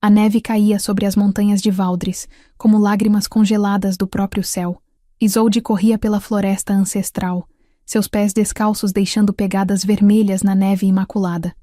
A neve caía sobre as montanhas de Valdris, como lágrimas congeladas do próprio céu. Isolde corria pela floresta ancestral, seus pés descalços deixando pegadas vermelhas na neve imaculada.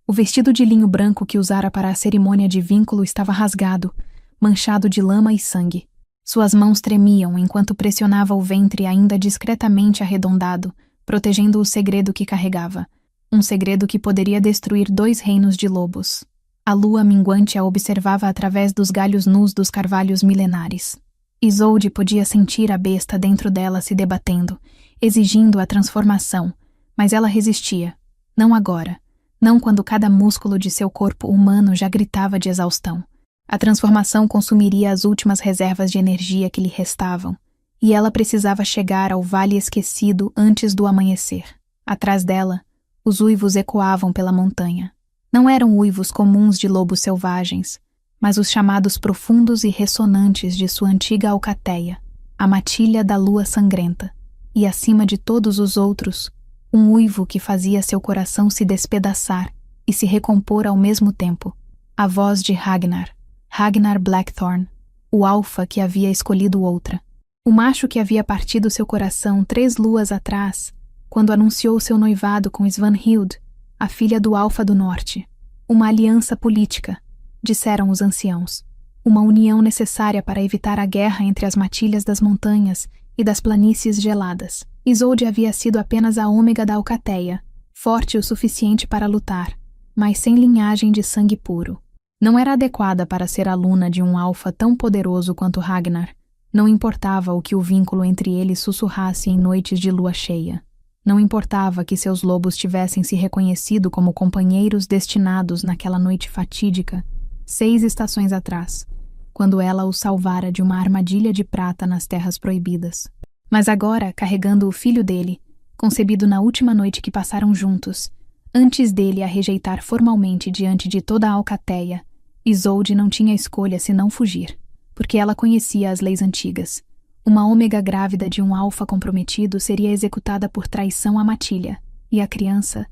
O vestido de linho branco que usara para a cerimônia de vínculo estava rasgado, manchado de lama e sangue. Suas mãos tremiam enquanto pressionava o ventre ainda discretamente arredondado, protegendo o segredo que carregava. Um segredo que poderia destruir 2 reinos de lobos. A lua minguante a observava através dos galhos nus dos carvalhos milenares. Isolde podia sentir a besta dentro dela se debatendo, exigindo a transformação, mas ela resistia. Não agora. Não quando cada músculo de seu corpo humano já gritava de exaustão. A transformação consumiria as últimas reservas de energia que lhe restavam, e ela precisava chegar ao vale esquecido antes do amanhecer. Atrás dela, os uivos ecoavam pela montanha. Não eram uivos comuns de lobos selvagens, mas os chamados profundos e ressonantes de sua antiga alcateia, a matilha da lua sangrenta, e acima de todos os outros, um uivo que fazia seu coração se despedaçar e se recompor ao mesmo tempo, a voz de Ragnar Blackthorn, o alfa que havia escolhido outra. O macho que havia partido seu coração 3 luas atrás, quando anunciou seu noivado com Svanhild, a filha do Alfa do Norte. Uma aliança política, disseram os anciãos. Uma união necessária para evitar a guerra entre as matilhas das montanhas e das planícies geladas. Isolde havia sido apenas a ômega da alcateia, forte o suficiente para lutar, mas sem linhagem de sangue puro. Não era adequada para ser aluna de um alfa tão poderoso quanto Ragnar. Não importava o que o vínculo entre eles sussurrasse em noites de lua cheia. Não importava que seus lobos tivessem se reconhecido como companheiros destinados naquela noite fatídica, 6 estações atrás, quando ela o salvara de uma armadilha de prata nas terras proibidas. Mas agora, carregando o filho dele, concebido na última noite que passaram juntos, antes dele a rejeitar formalmente diante de toda a alcateia, Isolde não tinha escolha senão fugir, porque ela conhecia as leis antigas. Uma ômega grávida de um alfa comprometido seria executada por traição à matilha, e a criança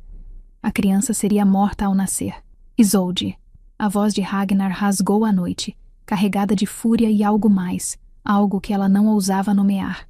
seria morta ao nascer. Isolde. A voz de Ragnar rasgou a noite, carregada de fúria e algo mais, algo que ela não ousava nomear.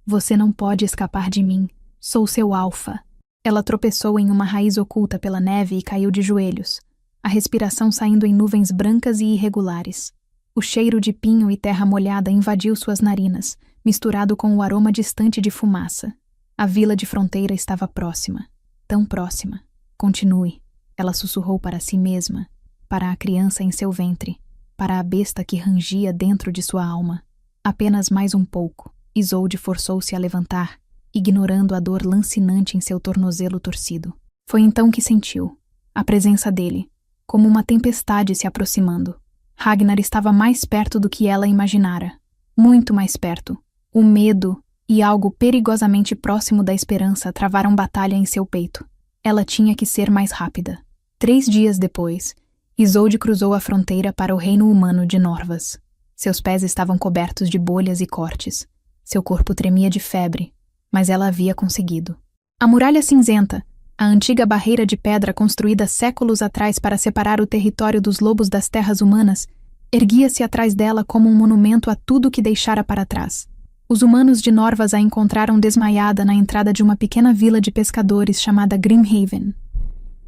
Você não pode escapar de mim. Sou seu alfa. Ela tropeçou em uma raiz oculta pela neve e caiu de joelhos, a respiração saindo em nuvens brancas e irregulares. O cheiro de pinho e terra molhada invadiu suas narinas, misturado com o aroma distante de fumaça. A vila de fronteira estava próxima. Tão próxima. Continue. Ela sussurrou para si mesma, para a criança em seu ventre, para a besta que rangia dentro de sua alma. Apenas mais um pouco. Isolde forçou-se a levantar, ignorando a dor lancinante em seu tornozelo torcido. Foi então que sentiu a presença dele, como uma tempestade se aproximando. Ragnar estava mais perto do que ela imaginara. Muito mais perto. O medo e algo perigosamente próximo da esperança travaram batalha em seu peito. Ela tinha que ser mais rápida. 3 dias depois, Isolde cruzou a fronteira para o reino humano de Norvas. Seus pés estavam cobertos de bolhas e cortes. Seu corpo tremia de febre, mas ela havia conseguido. A Muralha Cinzenta, a antiga barreira de pedra construída séculos atrás para separar o território dos lobos das terras humanas, erguia-se atrás dela como um monumento a tudo que deixara para trás. Os humanos de Norvas a encontraram desmaiada na entrada de uma pequena vila de pescadores chamada Grimhaven.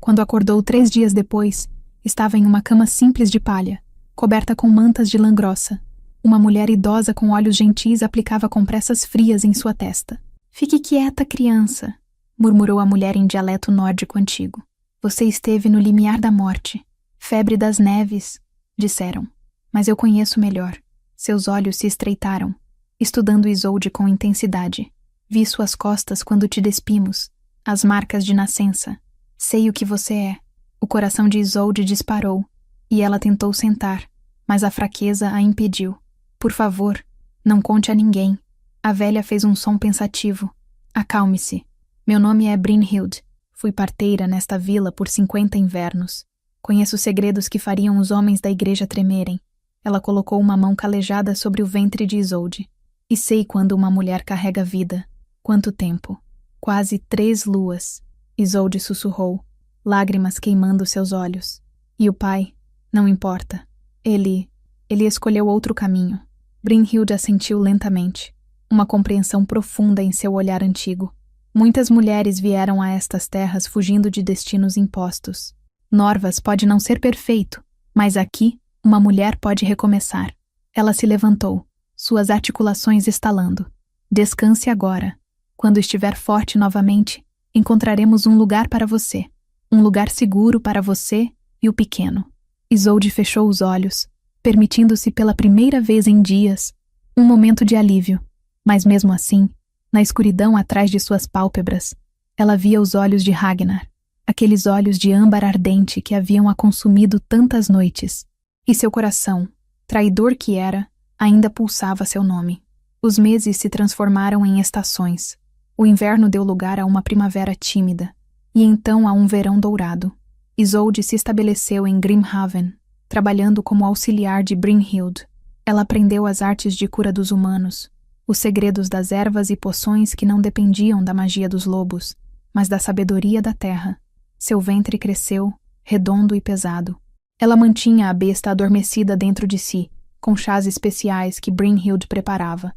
Quando acordou 3 dias depois, estava em uma cama simples de palha, coberta com mantas de lã grossa. Uma mulher idosa com olhos gentis aplicava compressas frias em sua testa. "Fique quieta, criança", murmurou a mulher em dialeto nórdico antigo. "Você esteve no limiar da morte. Febre das neves", disseram. "Mas eu conheço melhor." Seus olhos se estreitaram, estudando Isolde com intensidade. "Vi suas costas quando te despimos, as marcas de nascença. Sei o que você é." O coração de Isolde disparou, e ela tentou sentar, mas a fraqueza a impediu. "Por favor, não conte a ninguém." A velha fez um som pensativo. "Acalme-se. Meu nome é Brynhild. Fui parteira nesta vila por 50 invernos. Conheço segredos que fariam os homens da igreja tremerem." Ela colocou uma mão calejada sobre o ventre de Isolde. "E sei quando uma mulher carrega vida. Quanto tempo? Quase 3 luas." Isolde sussurrou, lágrimas queimando seus olhos. "E o pai? Não importa. Ele escolheu outro caminho. Brynhild assentiu lentamente, uma compreensão profunda em seu olhar antigo. Muitas mulheres vieram a estas terras fugindo de destinos impostos. Norvas pode não ser perfeito, mas aqui, uma mulher pode recomeçar. Ela se levantou, suas articulações estalando. Descanse agora. Quando estiver forte novamente, encontraremos um lugar para você. Um lugar seguro para você e o pequeno. Isolde fechou os olhos, permitindo-se pela primeira vez em dias um momento de alívio. Mas mesmo assim, na escuridão atrás de suas pálpebras, ela via os olhos de Ragnar, aqueles olhos de âmbar ardente que haviam a consumido tantas noites. E seu coração, traidor que era, ainda pulsava seu nome. Os meses se transformaram em estações. O inverno deu lugar a uma primavera tímida, e então a um verão dourado. Isolde se estabeleceu em Grimhaven, trabalhando como auxiliar de Brynhild. Ela aprendeu as artes de cura dos humanos, os segredos das ervas e poções que não dependiam da magia dos lobos, mas da sabedoria da terra. Seu ventre cresceu, redondo e pesado. Ela mantinha a besta adormecida dentro de si, com chás especiais que Brynhild preparava.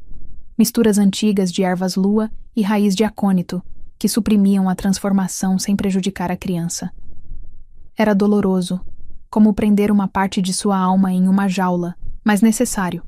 Misturas antigas de ervas-lua e raiz de acônito, que suprimiam a transformação sem prejudicar a criança. Era doloroso, como prender uma parte de sua alma em uma jaula, mas necessário.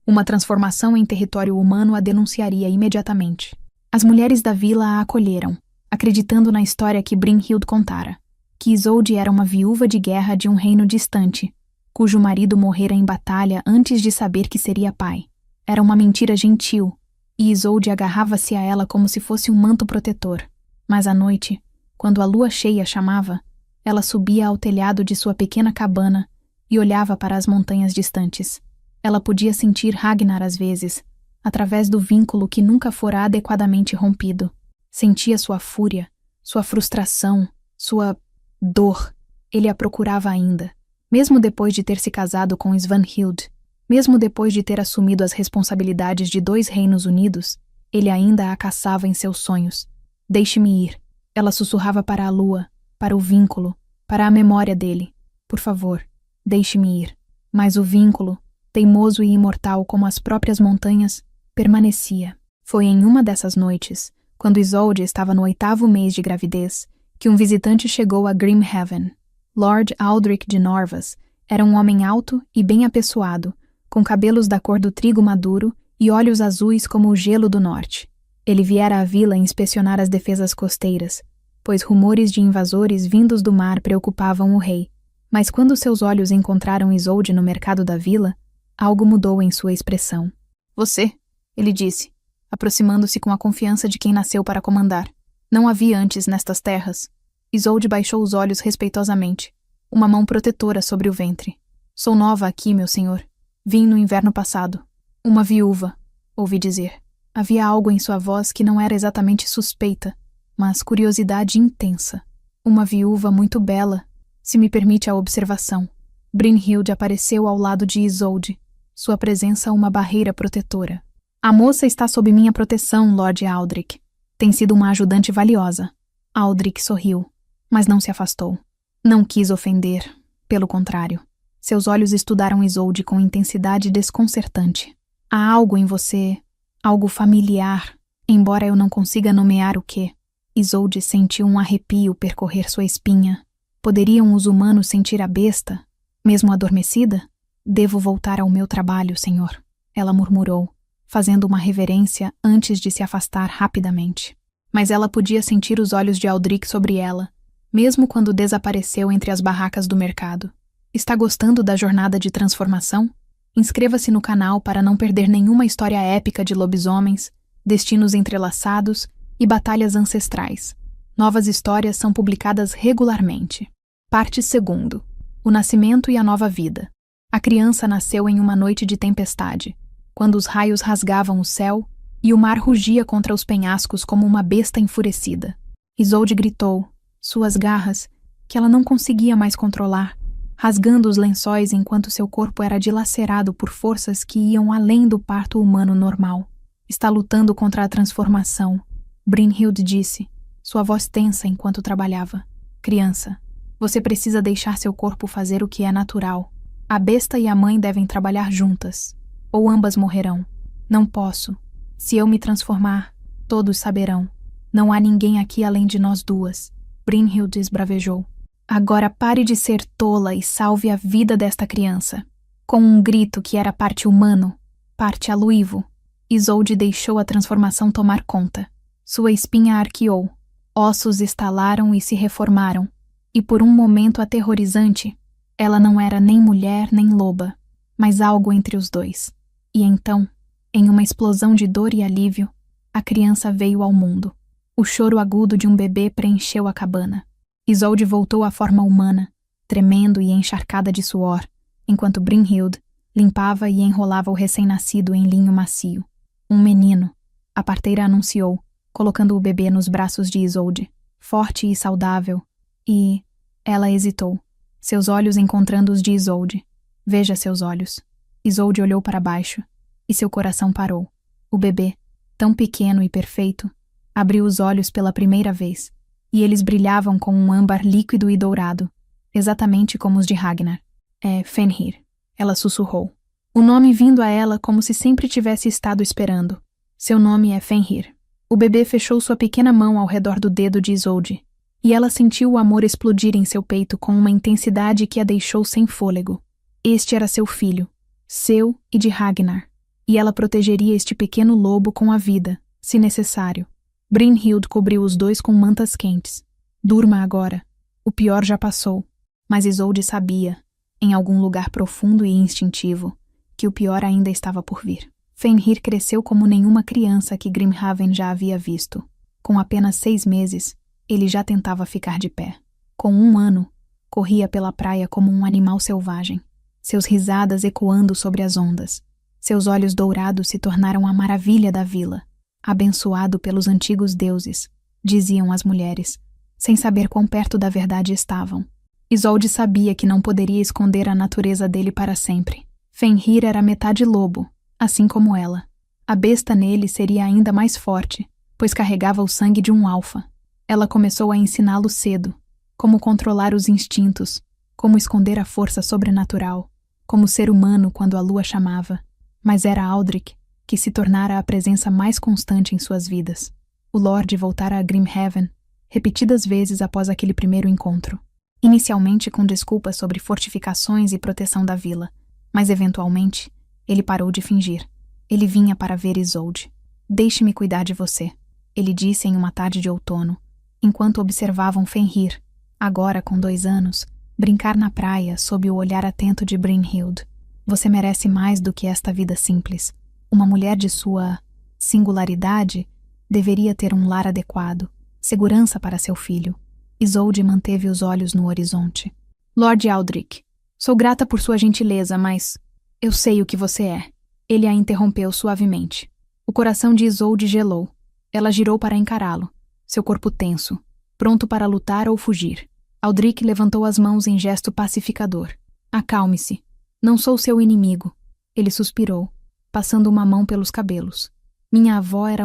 Uma transformação em território humano a denunciaria imediatamente. As mulheres da vila a acolheram, acreditando na história que Brynhild contara, que Isolde era uma viúva de guerra de um reino distante, cujo marido morrera em batalha antes de saber que seria pai. Era uma mentira gentil, e Isolde agarrava-se a ela como se fosse um manto protetor. Mas à noite, quando a lua cheia chamava, ela subia ao telhado de sua pequena cabana e olhava para as montanhas distantes. Ela podia sentir Ragnar às vezes, através do vínculo que nunca fora adequadamente rompido. Sentia sua fúria, sua frustração, sua dor. Ele a procurava ainda, mesmo depois de ter se casado com Svanhild, mesmo depois de ter assumido as responsabilidades de 2 reinos unidos, ele ainda a caçava em seus sonhos. Deixe-me ir. Ela sussurrava para a lua, para o vínculo, para a memória dele. Por favor, deixe-me ir. Mas o vínculo, teimoso e imortal como as próprias montanhas, permanecia. Foi em uma dessas noites, quando Isolde estava no 8º mês de gravidez, que um visitante chegou a Grimhaven. Lord Aldrich de Norvas era um homem alto e bem apessoado, com cabelos da cor do trigo maduro e olhos azuis como o gelo do norte. Ele viera à vila inspecionar as defesas costeiras, pois rumores de invasores vindos do mar preocupavam o rei. Mas quando seus olhos encontraram Isolde no mercado da vila, algo mudou em sua expressão. Você, ele disse, aproximando-se com a confiança de quem nasceu para comandar. Não havia antes nestas terras. Isolde baixou os olhos respeitosamente, uma mão protetora sobre o ventre. Sou nova aqui, meu senhor. Vim no inverno passado. Uma viúva, ouvi dizer. Havia algo em sua voz que não era exatamente suspeita, mas curiosidade intensa. Uma viúva muito bela, se me permite a observação. Brynhild apareceu ao lado de Isolde, sua presença uma barreira protetora. A moça está sob minha proteção, Lord Aldrich. Tem sido uma ajudante valiosa. Aldrich sorriu, mas não se afastou. Não quis ofender, pelo contrário. Seus olhos estudaram Isolde com intensidade desconcertante. Há algo em você, algo familiar, embora eu não consiga nomear o que. Isolde sentiu um arrepio percorrer sua espinha. Poderiam os humanos sentir a besta, mesmo adormecida? Devo voltar ao meu trabalho, senhor, ela murmurou, fazendo uma reverência antes de se afastar rapidamente. Mas ela podia sentir os olhos de Aldrich sobre ela, mesmo quando desapareceu entre as barracas do mercado. Está gostando da jornada de transformação? Inscreva-se no canal para não perder nenhuma história épica de lobisomens, destinos entrelaçados e batalhas ancestrais. Novas histórias são publicadas regularmente. Parte 2. O nascimento e a nova vida. A criança nasceu em uma noite de tempestade, quando os raios rasgavam o céu e o mar rugia contra os penhascos como uma besta enfurecida. Isolde gritou, suas garras, que ela não conseguia mais controlar, rasgando os lençóis enquanto seu corpo era dilacerado por forças que iam além do parto humano normal. Está lutando contra a transformação, Brynhild disse, sua voz tensa enquanto trabalhava. Criança, você precisa deixar seu corpo fazer o que é natural. A besta e a mãe devem trabalhar juntas, ou ambas morrerão. Não posso. Se eu me transformar, todos saberão. Não há ninguém aqui além de nós duas. Brynhild esbravejou. Agora pare de ser tola e salve a vida desta criança. Com um grito que era parte humano, parte aluivo, Isolde deixou a transformação tomar conta. Sua espinha arqueou, ossos estalaram e se reformaram, e por um momento aterrorizante, ela não era nem mulher nem loba, mas algo entre os dois. E então, em uma explosão de dor e alívio, a criança veio ao mundo. O choro agudo de um bebê preencheu a cabana. Isolde voltou à forma humana, tremendo e encharcada de suor, enquanto Brynhild limpava e enrolava o recém-nascido em linho macio. Um menino, a parteira anunciou, colocando o bebê nos braços de Isolde, forte e saudável, e... Ela hesitou, seus olhos encontrando os de Isolde. Veja seus olhos. Isolde olhou para baixo, e seu coração parou. O bebê, tão pequeno e perfeito, abriu os olhos pela primeira vez, e eles brilhavam com um âmbar líquido e dourado, exatamente como os de Ragnar. É Fenrir, ela sussurrou. O nome vindo a ela como se sempre tivesse estado esperando. Seu nome é Fenrir. O bebê fechou sua pequena mão ao redor do dedo de Isolde, e ela sentiu o amor explodir em seu peito com uma intensidade que a deixou sem fôlego. Este era seu filho, seu e de Ragnar, e ela protegeria este pequeno lobo com a vida, se necessário. Brynhild cobriu os dois com mantas quentes. Durma agora. O pior já passou. Mas Isolde sabia, em algum lugar profundo e instintivo, que o pior ainda estava por vir. Fenrir cresceu como nenhuma criança que Grimhaven já havia visto. Com apenas 6 meses, ele já tentava ficar de pé. Com 1 ano, corria pela praia como um animal selvagem, seus risadas ecoando sobre as ondas. Seus olhos dourados se tornaram a maravilha da vila, abençoado pelos antigos deuses, diziam as mulheres, sem saber quão perto da verdade estavam. Isolde sabia que não poderia esconder a natureza dele para sempre. Fenrir era metade lobo, assim como ela. A besta nele seria ainda mais forte, pois carregava o sangue de um alfa. Ela começou a ensiná-lo cedo, como controlar os instintos, como esconder a força sobrenatural, como ser humano quando a lua chamava. Mas era Aldrich que se tornara a presença mais constante em suas vidas. O Lorde voltara a Grimhaven, repetidas vezes após aquele primeiro encontro. Inicialmente com desculpas sobre fortificações e proteção da vila, mas eventualmente ele parou de fingir. Ele vinha para ver Isolde. Deixe-me cuidar de você, ele disse em uma tarde de outono, enquanto observavam Fenrir, agora com 2 anos, brincar na praia sob o olhar atento de Brynhild. Você merece mais do que esta vida simples. Uma mulher de sua singularidade deveria ter um lar adequado, segurança para seu filho. Isolde manteve os olhos no horizonte. Lord Aldrich, sou grata por sua gentileza, mas eu sei o que você é. Ele a interrompeu suavemente. O coração de Isolde gelou. Ela girou para encará-lo, seu corpo tenso, pronto para lutar ou fugir. Aldrich levantou as mãos em gesto pacificador. Acalme-se. Não sou seu inimigo. Ele suspirou, passando uma mão pelos cabelos. Minha avó era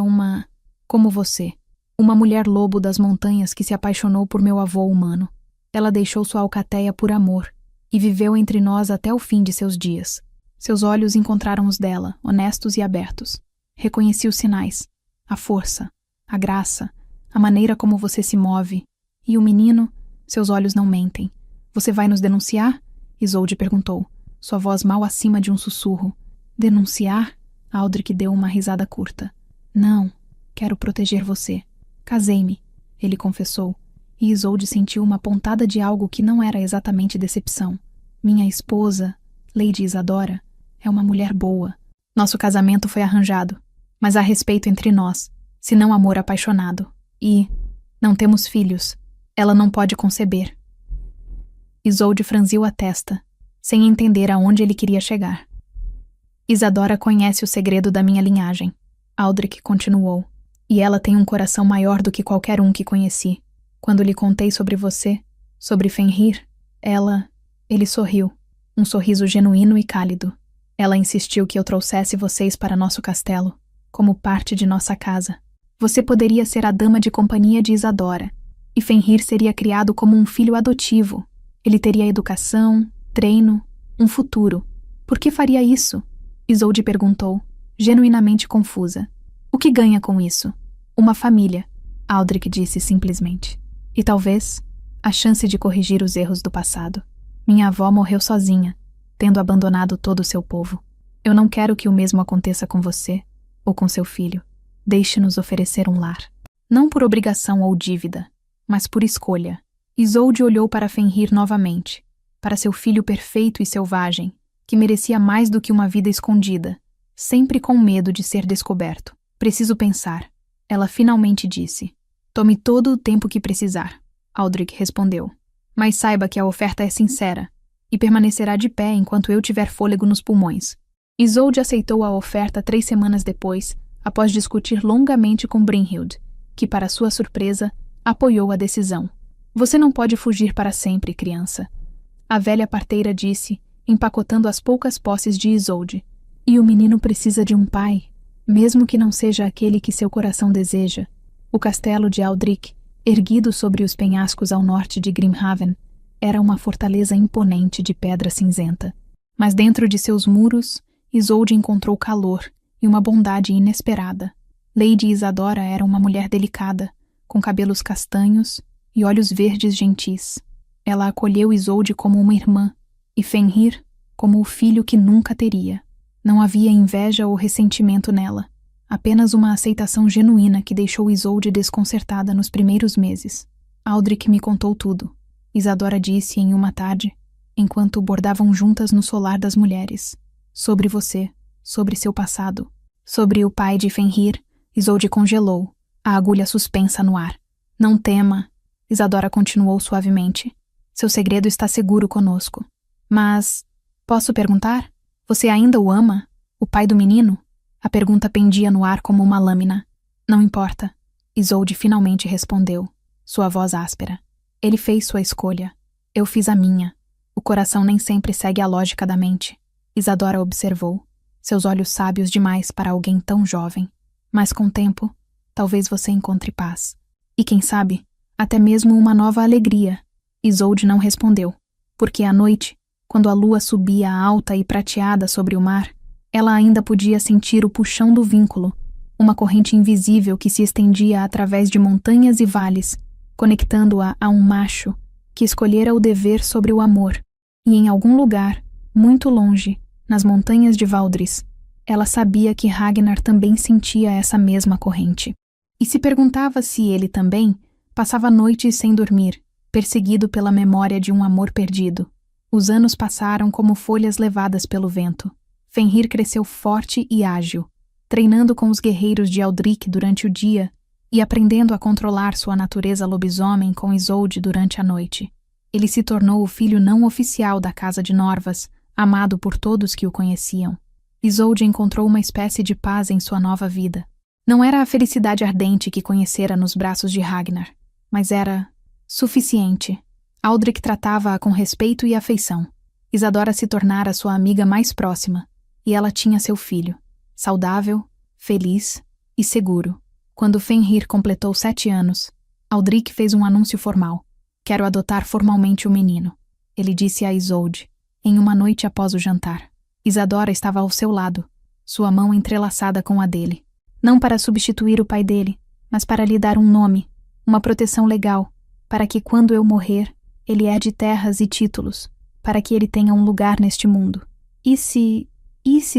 como você. Uma mulher lobo das montanhas que se apaixonou por meu avô humano. Ela deixou sua alcateia por amor e viveu entre nós até o fim de seus dias. Seus olhos encontraram os dela, honestos e abertos. Reconheci os sinais, a força, a graça, a maneira como você se move. E o menino, seus olhos não mentem. Você vai nos denunciar? Isolde perguntou, sua voz mal acima de um sussurro. Denunciar? Aldrich deu uma risada curta. Não, quero proteger você. Casei-me, ele confessou, e Isolde sentiu uma pontada de algo que não era exatamente decepção. Minha esposa, Lady Isadora, é uma mulher boa. Nosso casamento foi arranjado, mas há respeito entre nós, se não amor apaixonado. E não temos filhos. Ela não pode conceber. Isolde franziu a testa, sem entender aonde ele queria chegar. Isadora conhece o segredo da minha linhagem, Aldrich continuou. E ela tem um coração maior do que qualquer um que conheci. Quando lhe contei sobre você, sobre Fenrir, ele sorriu, um sorriso genuíno e cálido. Ela insistiu que eu trouxesse vocês para nosso castelo, como parte de nossa casa. Você poderia ser a dama de companhia de Isadora, e Fenrir seria criado como um filho adotivo. Ele teria educação, treino, Um futuro. Por que faria isso? Isolde perguntou, genuinamente confusa. O que ganha com isso? Uma família, Aldrich disse simplesmente. E talvez a chance de corrigir os erros do passado. Minha avó morreu sozinha, tendo abandonado todo o seu povo. Eu não quero que o mesmo aconteça com você ou com seu filho. Deixe-nos oferecer um lar. Não por obrigação ou dívida, mas por escolha. Isolde olhou para Fenrir novamente, para seu filho perfeito e selvagem, que merecia mais do que uma vida escondida, sempre com medo de ser descoberto. Preciso pensar, ela finalmente disse. Tome todo o tempo que precisar, Aldrich respondeu. Mas saiba que a oferta é sincera e permanecerá de pé enquanto eu tiver fôlego nos pulmões. Isolde aceitou a oferta 3 semanas depois, após discutir longamente com Brynhild, que, para sua surpresa, apoiou a decisão. Você não pode fugir para sempre, criança. A velha parteira disse, empacotando as poucas posses de Isolde. E o menino precisa de um pai, mesmo que não seja aquele que seu coração deseja. O castelo de Aldrich, erguido sobre os penhascos ao norte de Grimhaven, era uma fortaleza imponente de pedra cinzenta. Mas dentro de seus muros, Isolde encontrou calor e uma bondade inesperada. Lady Isadora era uma mulher delicada, com cabelos castanhos e olhos verdes gentis. Ela acolheu Isolde como uma irmã, e Fenrir como o filho que nunca teria. Não havia inveja ou ressentimento nela, apenas uma aceitação genuína que deixou Isolde desconcertada nos primeiros meses. Aldrich me contou tudo, Isadora disse em uma tarde, enquanto bordavam juntas no solar das mulheres. Sobre você, sobre seu passado, sobre o pai de Fenrir. Isolde congelou, a agulha suspensa no ar. Não tema, Isadora continuou suavemente. Seu segredo está seguro conosco. Mas, posso perguntar? Você ainda o ama? O pai do menino? A pergunta pendia no ar como uma lâmina. Não importa, Isolde finalmente respondeu, sua voz áspera. Ele fez sua escolha. Eu fiz a minha. O coração nem sempre segue a lógica da mente. Isadora observou, seus olhos sábios demais para alguém tão jovem. Mas com o tempo, talvez você encontre paz. E quem sabe, até mesmo uma nova alegria. Isolde não respondeu, porque à noite, quando a lua subia alta e prateada sobre o mar, ela ainda podia sentir o puxão do vínculo, uma corrente invisível que se estendia através de montanhas e vales, conectando-a a um macho que escolhera o dever sobre o amor. E em algum lugar, muito longe, nas montanhas de Valdris, ela sabia que Ragnar também sentia essa mesma corrente. E se perguntava se ele também passava noites sem dormir, perseguido pela memória de um amor perdido. Os anos passaram como folhas levadas pelo vento. Fenrir cresceu forte e ágil, treinando com os guerreiros de Aldrich durante o dia e aprendendo a controlar sua natureza lobisomem com Isolde durante a noite. Ele se tornou o filho não oficial da casa de Norvas, amado por todos que o conheciam. Isolde encontrou uma espécie de paz em sua nova vida. Não era a felicidade ardente que conhecera nos braços de Ragnar, mas era suficiente. Aldrich tratava-a com respeito e afeição. Isadora se tornara sua amiga mais próxima, e ela tinha seu filho, saudável, feliz e seguro. Quando Fenrir completou 7 anos, Aldrich fez um anúncio formal. Quero adotar formalmente o menino, ele disse a Isolde, em uma noite após o jantar. Isadora estava ao seu lado, sua mão entrelaçada com a dele. Não para substituir o pai dele, mas para lhe dar um nome, uma proteção legal, para que quando eu morrer, ele herde terras e títulos, para que ele tenha um lugar neste mundo. E se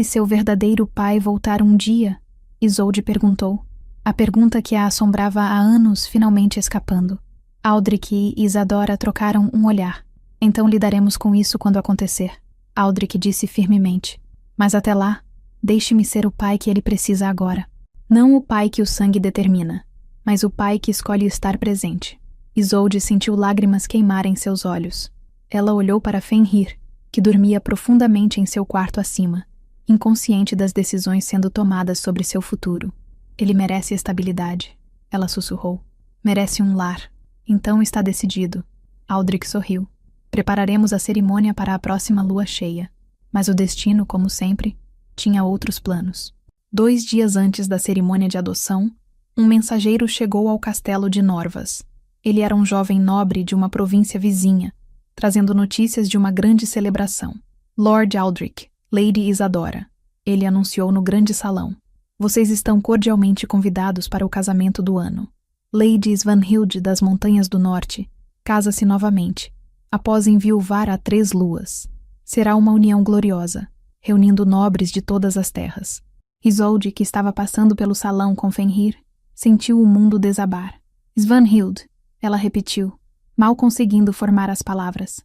seu verdadeiro pai voltar um dia? Isolde perguntou, a pergunta que a assombrava há anos finalmente escapando. Aldrich e Isadora trocaram um olhar. Então lidaremos com isso quando acontecer, Aldrich disse firmemente. Mas até lá, deixe-me ser o pai que ele precisa agora. Não o pai que o sangue determina, mas o pai que escolhe estar presente. Isolde sentiu lágrimas queimar em seus olhos. Ela olhou para Fenrir, que dormia profundamente em seu quarto acima, inconsciente das decisões sendo tomadas sobre seu futuro. Ele merece estabilidade, ela sussurrou. Merece um lar. Então está decidido. Aldrich sorriu. Prepararemos a cerimônia para a próxima lua cheia. Mas o destino, como sempre, tinha outros planos. 2 dias antes da cerimônia de adoção, um mensageiro chegou ao castelo de Norvas. Ele era um jovem nobre de uma província vizinha, trazendo notícias de uma grande celebração. Lord Aldrich, Lady Isadora. Ele anunciou no grande salão. Vocês estão cordialmente convidados para o casamento do ano. Lady Svanhild das Montanhas do Norte casa-se novamente, após enviuvar a 3 luas. Será uma união gloriosa, reunindo nobres de todas as terras. Isolde, que estava passando pelo salão com Fenrir, sentiu o mundo desabar. Svanhild, ela repetiu, mal conseguindo formar as palavras.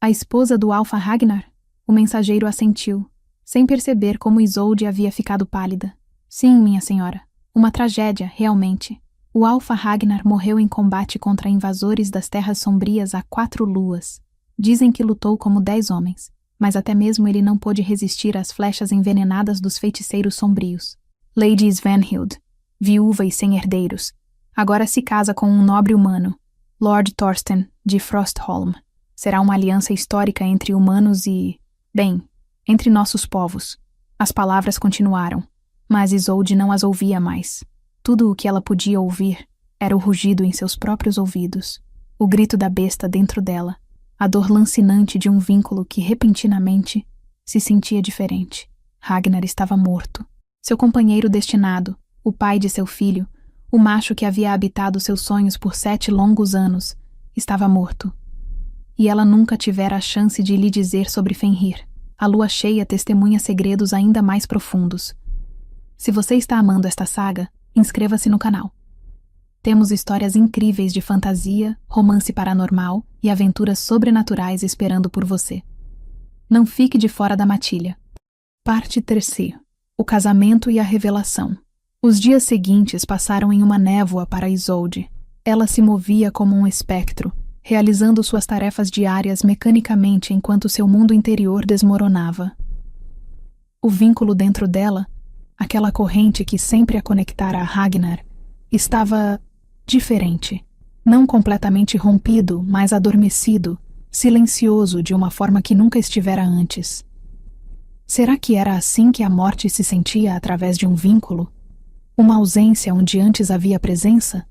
A esposa do Alfa Ragnar? O mensageiro assentiu, sem perceber como Isolde havia ficado pálida. Sim, minha senhora. Uma tragédia, realmente. O Alfa Ragnar morreu em combate contra invasores das Terras Sombrias há 4 luas. Dizem que lutou como 10 homens, mas até mesmo ele não pôde resistir às flechas envenenadas dos feiticeiros sombrios. Lady Svanhild, viúva e sem herdeiros, agora se casa com um nobre humano, Lord Thorsten de Frostholm. Será uma aliança histórica entre humanos e, bem, entre nossos povos. As palavras continuaram, mas Isolde não as ouvia mais. Tudo o que ela podia ouvir era o rugido em seus próprios ouvidos, o grito da besta dentro dela, a dor lancinante de um vínculo que repentinamente se sentia diferente. Ragnar estava morto. Seu companheiro destinado, o pai de seu filho, o macho que havia habitado seus sonhos por 7 longos anos, estava morto. E ela nunca tivera a chance de lhe dizer sobre Fenrir. A lua cheia testemunha segredos ainda mais profundos. Se você está amando esta saga, inscreva-se no canal. Temos histórias incríveis de fantasia, romance paranormal e aventuras sobrenaturais esperando por você. Não fique de fora da matilha. Parte 3. O casamento e a revelação. Os dias seguintes passaram em uma névoa para Isolde. Ela se movia como um espectro, realizando suas tarefas diárias mecanicamente enquanto seu mundo interior desmoronava. O vínculo dentro dela, aquela corrente que sempre a conectara a Ragnar, estava diferente. Não completamente rompido, mas adormecido, silencioso de uma forma que nunca estivera antes. Será que era assim que a morte se sentia através de um vínculo? Uma ausência onde antes havia presença?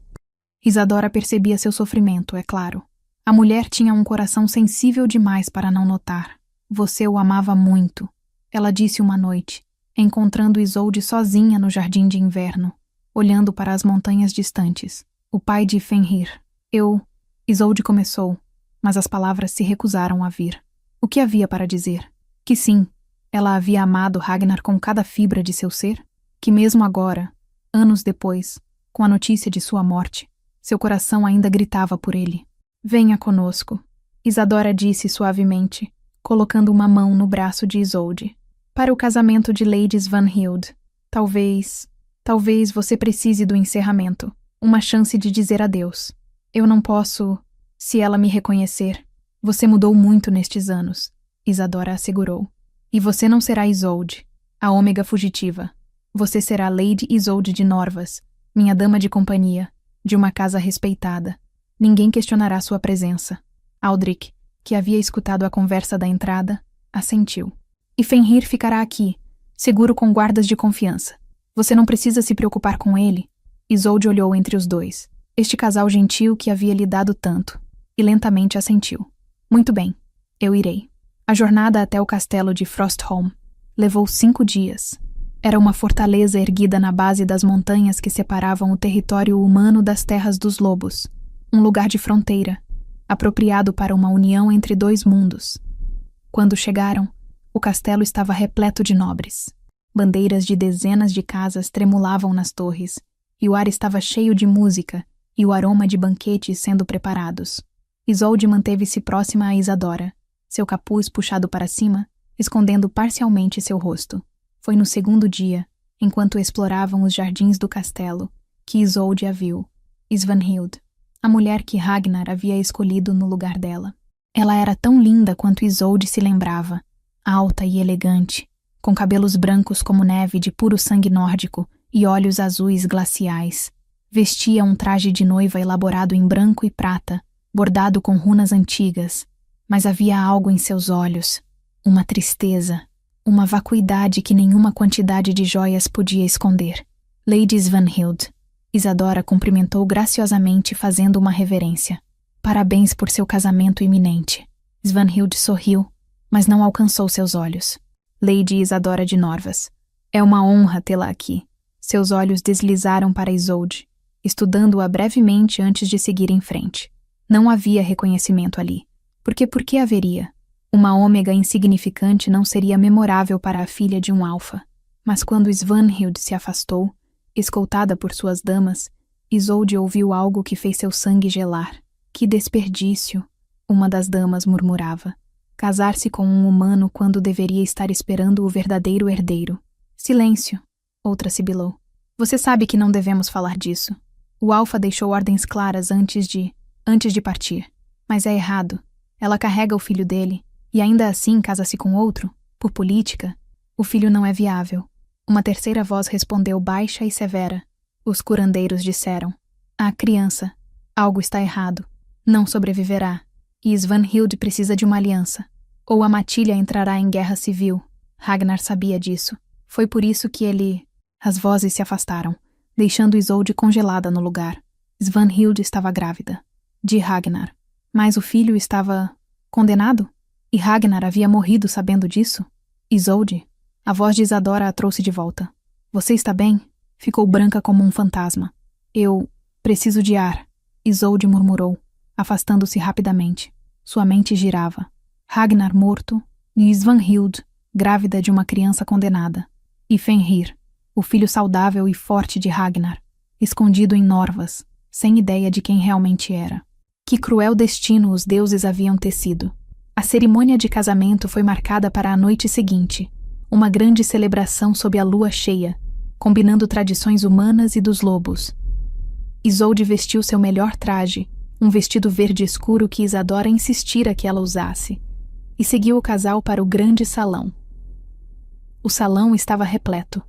Isadora percebia seu sofrimento, é claro. A mulher tinha um coração sensível demais para não notar. Você o amava muito, ela disse uma noite, encontrando Isolde sozinha no jardim de inverno, olhando para as montanhas distantes. O pai de Fenrir. Isolde começou, mas as palavras se recusaram a vir. O que havia para dizer? Que sim, ela havia amado Ragnar com cada fibra de seu ser? Que mesmo agora, anos depois, com a notícia de sua morte, seu coração ainda gritava por ele. Venha conosco, Isadora disse suavemente, colocando uma mão no braço de Isolde. Para o casamento de Lady Svanhild. Talvez você precise do encerramento. Uma chance de dizer adeus. Eu não posso, se ela me reconhecer. Você mudou muito nestes anos, Isadora assegurou. E você não será Isolde, a ômega fugitiva. Você será Lady Isolde de Norvas, minha dama de companhia, de uma casa respeitada. Ninguém questionará sua presença. Aldrich, que havia escutado a conversa da entrada, assentiu. E Fenrir ficará aqui, seguro com guardas de confiança. Você não precisa se preocupar com ele. Isolde olhou entre os dois, este casal gentil que havia lhe dado tanto, e lentamente assentiu. Muito bem, eu irei. A jornada até o castelo de Frostholm levou 5 dias. Era uma fortaleza erguida na base das montanhas que separavam o território humano das terras dos lobos. Um lugar de fronteira, apropriado para uma união entre 2 mundos. Quando chegaram, o castelo estava repleto de nobres. Bandeiras de dezenas de casas tremulavam nas torres, e o ar estava cheio de música e o aroma de banquetes sendo preparados. Isolde manteve-se próxima a Isadora, seu capuz puxado para cima, escondendo parcialmente seu rosto. Foi no 2º dia, enquanto exploravam os jardins do castelo, que Isolde a viu. Svanhild, a mulher que Ragnar havia escolhido no lugar dela. Ela era tão linda quanto Isolde se lembrava, alta e elegante, com cabelos brancos como neve de puro sangue nórdico e olhos azuis glaciais. Vestia um traje de noiva elaborado em branco e prata, bordado com runas antigas, mas havia algo em seus olhos, uma tristeza, uma vacuidade que nenhuma quantidade de joias podia esconder. Lady Svanhild. Isadora cumprimentou graciosamente fazendo uma reverência. Parabéns por seu casamento iminente. Svanhild sorriu, mas não alcançou seus olhos. Lady Isadora de Norvas. É uma honra tê-la aqui. Seus olhos deslizaram para Isolde, estudando-a brevemente antes de seguir em frente. Não havia reconhecimento ali. Porque por que haveria? Uma ômega insignificante não seria memorável para a filha de um alfa. Mas quando Svanhild se afastou, escoltada por suas damas, Isolde ouviu algo que fez seu sangue gelar. Que desperdício! Uma das damas murmurava. Casar-se com um humano quando deveria estar esperando o verdadeiro herdeiro. Silêncio! Outra sibilou. Você sabe que não devemos falar disso. O alfa deixou ordens claras antes de partir. Mas é errado. Ela carrega o filho dele, e ainda assim casa-se com outro, por política. O filho não é viável. Uma terceira voz respondeu baixa e severa. Os curandeiros disseram. A criança. Algo está errado. Não sobreviverá. E Svanhild precisa de uma aliança. Ou a matilha entrará em guerra civil. Ragnar sabia disso. Foi por isso que ele... As vozes se afastaram, deixando Isolde congelada no lugar. Svanhild estava grávida. De Ragnar. Mas o filho estava... condenado? E Ragnar havia morrido sabendo disso? Isolde? A voz de Isadora a trouxe de volta. Você está bem? Ficou branca como um fantasma. Eu... preciso de ar. Isolde murmurou, afastando-se rapidamente. Sua mente girava. Ragnar morto e Svanhild, grávida de uma criança condenada. E Fenrir, o filho saudável e forte de Ragnar, escondido em Norvas, sem ideia de quem realmente era. Que cruel destino os deuses haviam tecido. A cerimônia de casamento foi marcada para a noite seguinte, uma grande celebração sob a lua cheia, combinando tradições humanas e dos lobos. Isolde vestiu seu melhor traje, um vestido verde escuro que Isadora insistira que ela usasse, e seguiu o casal para o grande salão. O salão estava repleto.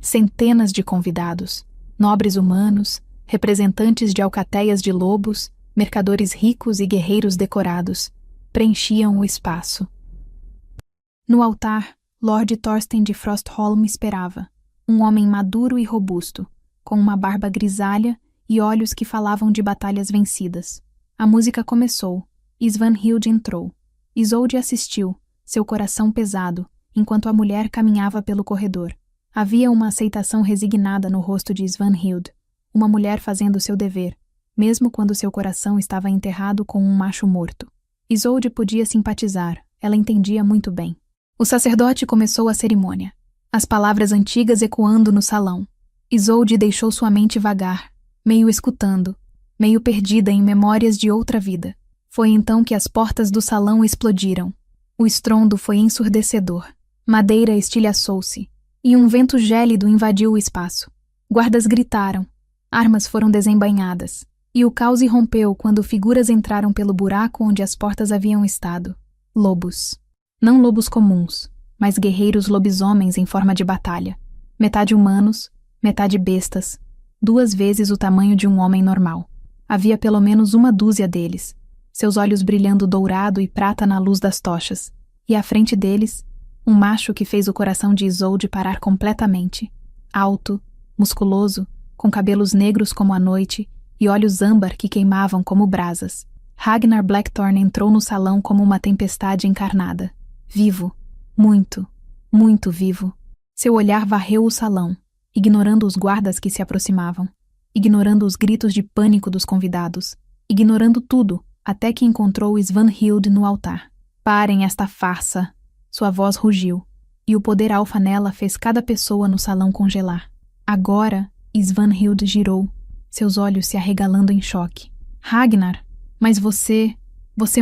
Centenas de convidados, nobres humanos, representantes de alcateias de lobos, mercadores ricos e guerreiros decorados, preenchiam o espaço. No altar, Lord Thorsten de Frostholm esperava, um homem maduro e robusto, com uma barba grisalha e olhos que falavam de batalhas vencidas. A música começou, e Svanhild entrou. Isolde assistiu, seu coração pesado, enquanto a mulher caminhava pelo corredor. Havia uma aceitação resignada no rosto de Svanhild, uma mulher fazendo seu dever, mesmo quando seu coração estava enterrado com um macho morto. Isolde podia simpatizar, ela entendia muito bem. O sacerdote começou a cerimônia, as palavras antigas ecoando no salão. Isolde deixou sua mente vagar, meio escutando, meio perdida em memórias de outra vida. Foi então que as portas do salão explodiram. O estrondo foi ensurdecedor. Madeira estilhaçou-se, e um vento gélido invadiu o espaço. Guardas gritaram, armas foram desembainhadas, e o caos irrompeu quando figuras entraram pelo buraco onde as portas haviam estado. Lobos. Não lobos comuns, mas guerreiros lobisomens em forma de batalha. Metade humanos, metade bestas, 2 vezes o tamanho de um homem normal. Havia pelo menos 1 dúzia deles, seus olhos brilhando dourado e prata na luz das tochas, e à frente deles, um macho que fez o coração de Isolde parar completamente. Alto, musculoso, com cabelos negros como a noite e olhos âmbar que queimavam como brasas. Ragnar Blackthorne entrou no salão como uma tempestade encarnada. Vivo. Muito, muito vivo. Seu olhar varreu o salão, ignorando os guardas que se aproximavam, ignorando os gritos de pânico dos convidados, ignorando tudo, até que encontrou Svanhild no altar. Parem esta farsa! Sua voz rugiu, e o poder alfa nela fez cada pessoa no salão congelar. Agora, Svanhild girou, seus olhos se arregalando em choque. Ragnar, mas você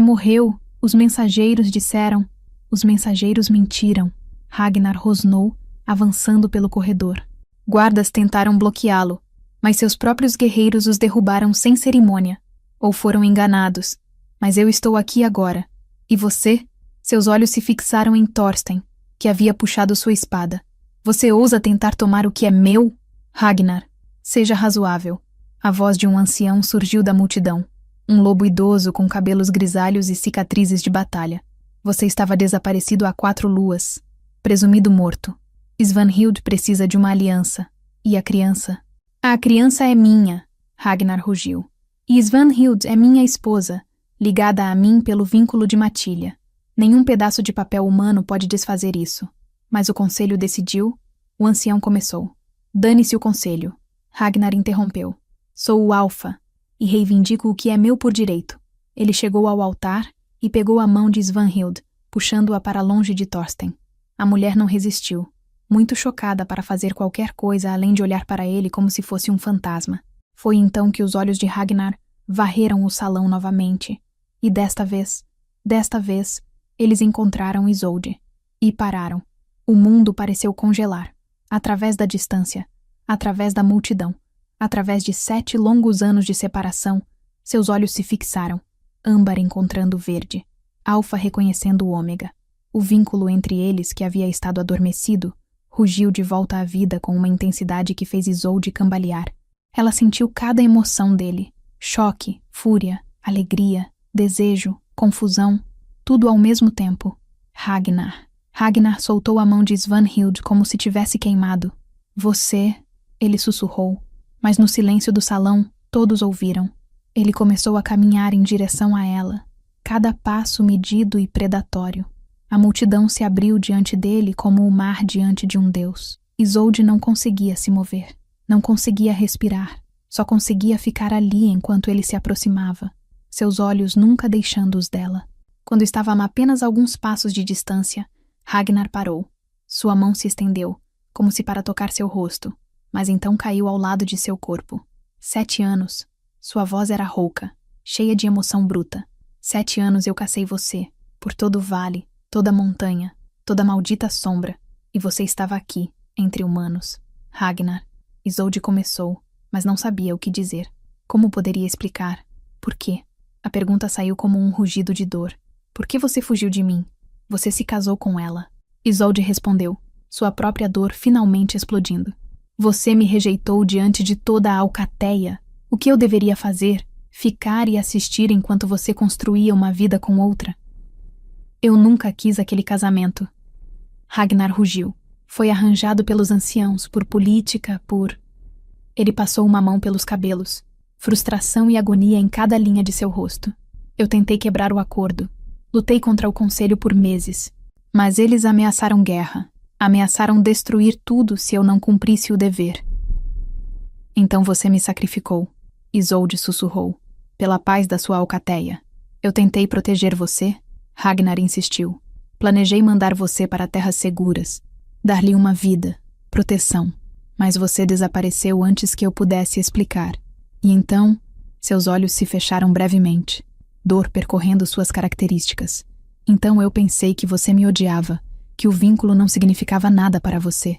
morreu, os mensageiros disseram. Os mensageiros mentiram. Ragnar rosnou, avançando pelo corredor. Guardas tentaram bloqueá-lo, mas seus próprios guerreiros os derrubaram sem cerimônia. Ou foram enganados. Mas eu estou aqui agora. E você? Seus olhos se fixaram em Thorsten, que havia puxado sua espada. Você ousa tentar tomar o que é meu? Ragnar, seja razoável. A voz de um ancião surgiu da multidão. Um lobo idoso com cabelos grisalhos e cicatrizes de batalha. Você estava desaparecido há 4 luas. Presumido morto. Svanhild precisa de uma aliança. E a criança? A criança é minha, Ragnar rugiu. E Svanhild é minha esposa, ligada a mim pelo vínculo de matilha. Nenhum pedaço de papel humano pode desfazer isso. Mas o conselho decidiu, o ancião começou. Dane-se o conselho. Ragnar interrompeu. Sou o Alfa, e reivindico o que é meu por direito. Ele chegou ao altar e pegou a mão de Svanhild, puxando-a para longe de Thorsten. A mulher não resistiu, muito chocada para fazer qualquer coisa além de olhar para ele como se fosse um fantasma. Foi então que os olhos de Ragnar varreram o salão novamente, e desta vez, eles encontraram Isolde. E pararam. O mundo pareceu congelar, através da distância, através da multidão, através de 7 longos anos de separação, seus olhos se fixaram, âmbar encontrando verde, Alfa reconhecendo o ômega. O vínculo entre eles, que havia estado adormecido, rugiu de volta à vida com uma intensidade que fez Isolde cambalear. Ela sentiu cada emoção dele, choque, fúria, alegria, desejo, confusão, tudo ao mesmo tempo. Ragnar soltou a mão de Svanhild como se tivesse queimado. Você, ele sussurrou, mas no silêncio do salão, todos ouviram. Ele começou a caminhar em direção a ela, cada passo medido e predatório. A multidão se abriu diante dele como o mar diante de um deus. Isolde não conseguia se mover, não conseguia respirar, só conseguia ficar ali enquanto ele se aproximava, seus olhos nunca deixando os dela. Quando estava a apenas alguns passos de distância, Ragnar parou. Sua mão se estendeu, como se para tocar seu rosto, mas então caiu ao lado de seu corpo. 7 anos. Sua voz era rouca, cheia de emoção bruta. 7 anos eu cacei você, por todo o vale, toda a montanha, toda a maldita sombra, e você estava aqui, entre humanos. Ragnar. Isolde começou, mas não sabia o que dizer. Como poderia explicar? Por quê? A pergunta saiu como um rugido de dor. Por que você fugiu de mim? Você se casou com ela. Isolde respondeu, sua própria dor finalmente explodindo. Você me rejeitou diante de toda a alcateia. O que eu deveria fazer? Ficar e assistir enquanto você construía uma vida com outra? Eu nunca quis aquele casamento. Ragnar rugiu. Foi arranjado pelos anciãos, por política, por... Ele passou uma mão pelos cabelos. Frustração e agonia em cada linha de seu rosto. Eu tentei quebrar o acordo. Lutei contra o conselho por meses. Mas eles ameaçaram guerra. Ameaçaram destruir tudo se eu não cumprisse o dever. Então você me sacrificou. Isolde sussurrou. Pela paz da sua alcateia. Eu tentei proteger você. Ragnar insistiu. Planejei mandar você para terras seguras. Dar-lhe uma vida. Proteção. Mas você desapareceu antes que eu pudesse explicar. E então, seus olhos se fecharam brevemente. Dor percorrendo suas características. Então eu pensei que você me odiava, que o vínculo não significava nada para você.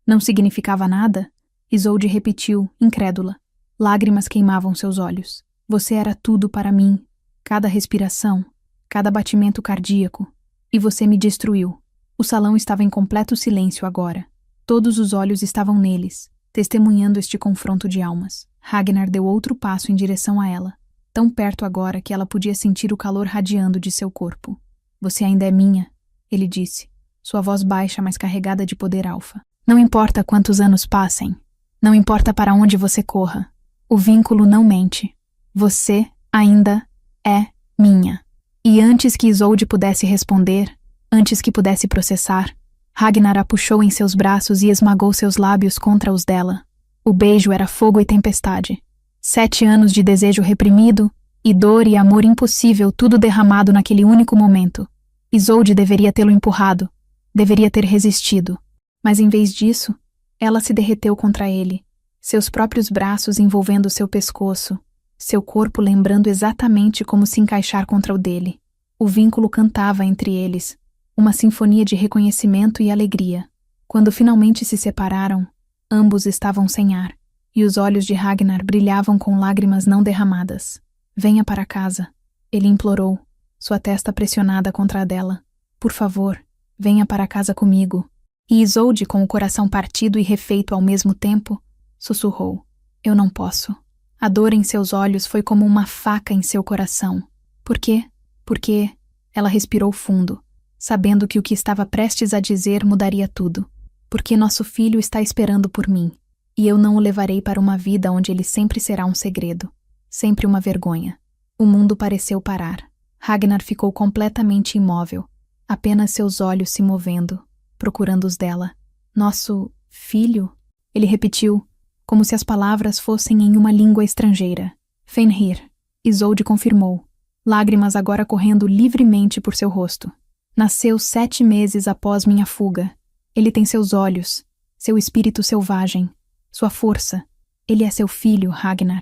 Não significava nada? Isolde repetiu, incrédula. Lágrimas queimavam seus olhos. Você era tudo para mim. Cada respiração, cada batimento cardíaco. E você me destruiu. O salão estava em completo silêncio agora. Todos os olhos estavam neles, testemunhando este confronto de almas. Ragnar deu outro passo em direção a ela. Tão perto agora que ela podia sentir o calor radiando de seu corpo. Você ainda é minha, ele disse, sua voz baixa, mas carregada de poder alfa. Não importa quantos anos passem, não importa para onde você corra, o vínculo não mente. Você ainda é minha. E antes que Isolde pudesse responder, antes que pudesse processar, Ragnar a puxou em seus braços e esmagou seus lábios contra os dela. O beijo era fogo e tempestade. 7 anos de desejo reprimido, e dor e amor impossível, tudo derramado naquele único momento. Isolde deveria tê-lo empurrado, deveria ter resistido. Mas em vez disso, ela se derreteu contra ele, seus próprios braços envolvendo seu pescoço, seu corpo lembrando exatamente como se encaixar contra o dele. O vínculo cantava entre eles, uma sinfonia de reconhecimento e alegria. Quando finalmente se separaram, ambos estavam sem ar. E os olhos de Ragnar brilhavam com lágrimas não derramadas. Venha para casa, ele implorou, sua testa pressionada contra a dela. Por favor, venha para casa comigo. E Isolde, com o coração partido e refeito ao mesmo tempo, sussurrou. Eu não posso. A dor em seus olhos foi como uma faca em seu coração. Por quê? Porque ela respirou fundo, sabendo que o que estava prestes a dizer mudaria tudo. Porque nosso filho está esperando por mim. E eu não o levarei para uma vida onde ele sempre será um segredo, sempre uma vergonha. O mundo pareceu parar. Ragnar ficou completamente imóvel, apenas seus olhos se movendo, procurando os dela. Nosso filho? Ele repetiu, como se as palavras fossem em uma língua estrangeira. Fenrir. Isolde confirmou, lágrimas agora correndo livremente por seu rosto. Nasceu 7 meses após minha fuga. Ele tem seus olhos, seu espírito selvagem, sua força. Ele é seu filho, Ragnar.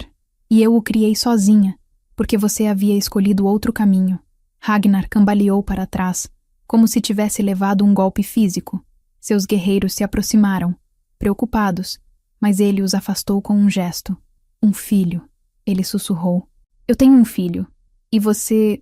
E eu o criei sozinha, porque você havia escolhido outro caminho. Ragnar cambaleou para trás, como se tivesse levado um golpe físico. Seus guerreiros se aproximaram, preocupados, mas ele os afastou com um gesto. Um filho, ele sussurrou. Eu tenho um filho. E você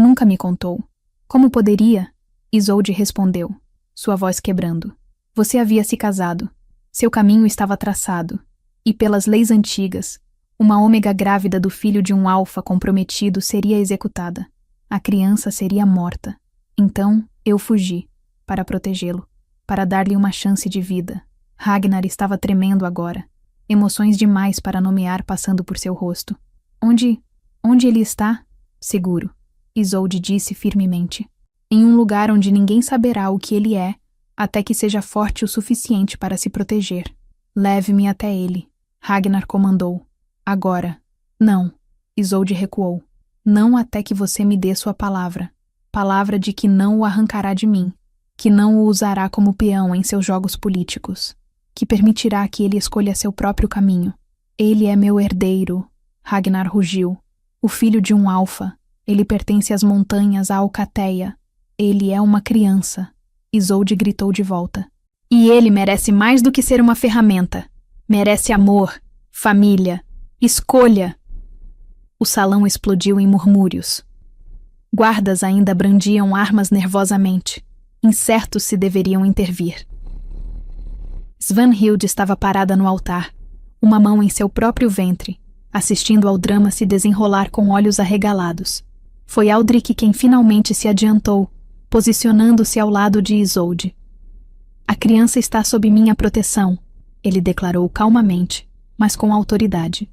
nunca me contou. Como poderia? Isolde respondeu, sua voz quebrando. Você havia se casado. Seu caminho estava traçado. E pelas leis antigas, uma ômega grávida do filho de um alfa comprometido seria executada. A criança seria morta. Então, eu fugi, para protegê-lo, para dar-lhe uma chance de vida. Ragnar estava tremendo agora, emoções demais para nomear passando por seu rosto. Onde ele está? Seguro, Isolde disse firmemente. Em um lugar onde ninguém saberá o que ele é, até que seja forte o suficiente para se proteger. Leve-me até ele, Ragnar comandou. Agora. Não, Isolde recuou. Não até que você me dê sua palavra. Palavra de que não o arrancará de mim, que não o usará como peão em seus jogos políticos, que permitirá que ele escolha seu próprio caminho. Ele é meu herdeiro, Ragnar rugiu. O filho de um alfa. Ele pertence às montanhas, à Alcateia. Ele é uma criança. Isolde gritou de volta. E ele merece mais do que ser uma ferramenta. Merece amor, família, escolha. O salão explodiu em murmúrios. Guardas ainda brandiam armas nervosamente, incertos se deveriam intervir. Svanhild estava parada no altar, uma mão em seu próprio ventre, assistindo ao drama se desenrolar com olhos arregalados. Foi Aldrich quem finalmente se adiantou, posicionando-se ao lado de Isolde. A criança está sob minha proteção, ele declarou calmamente, mas com autoridade.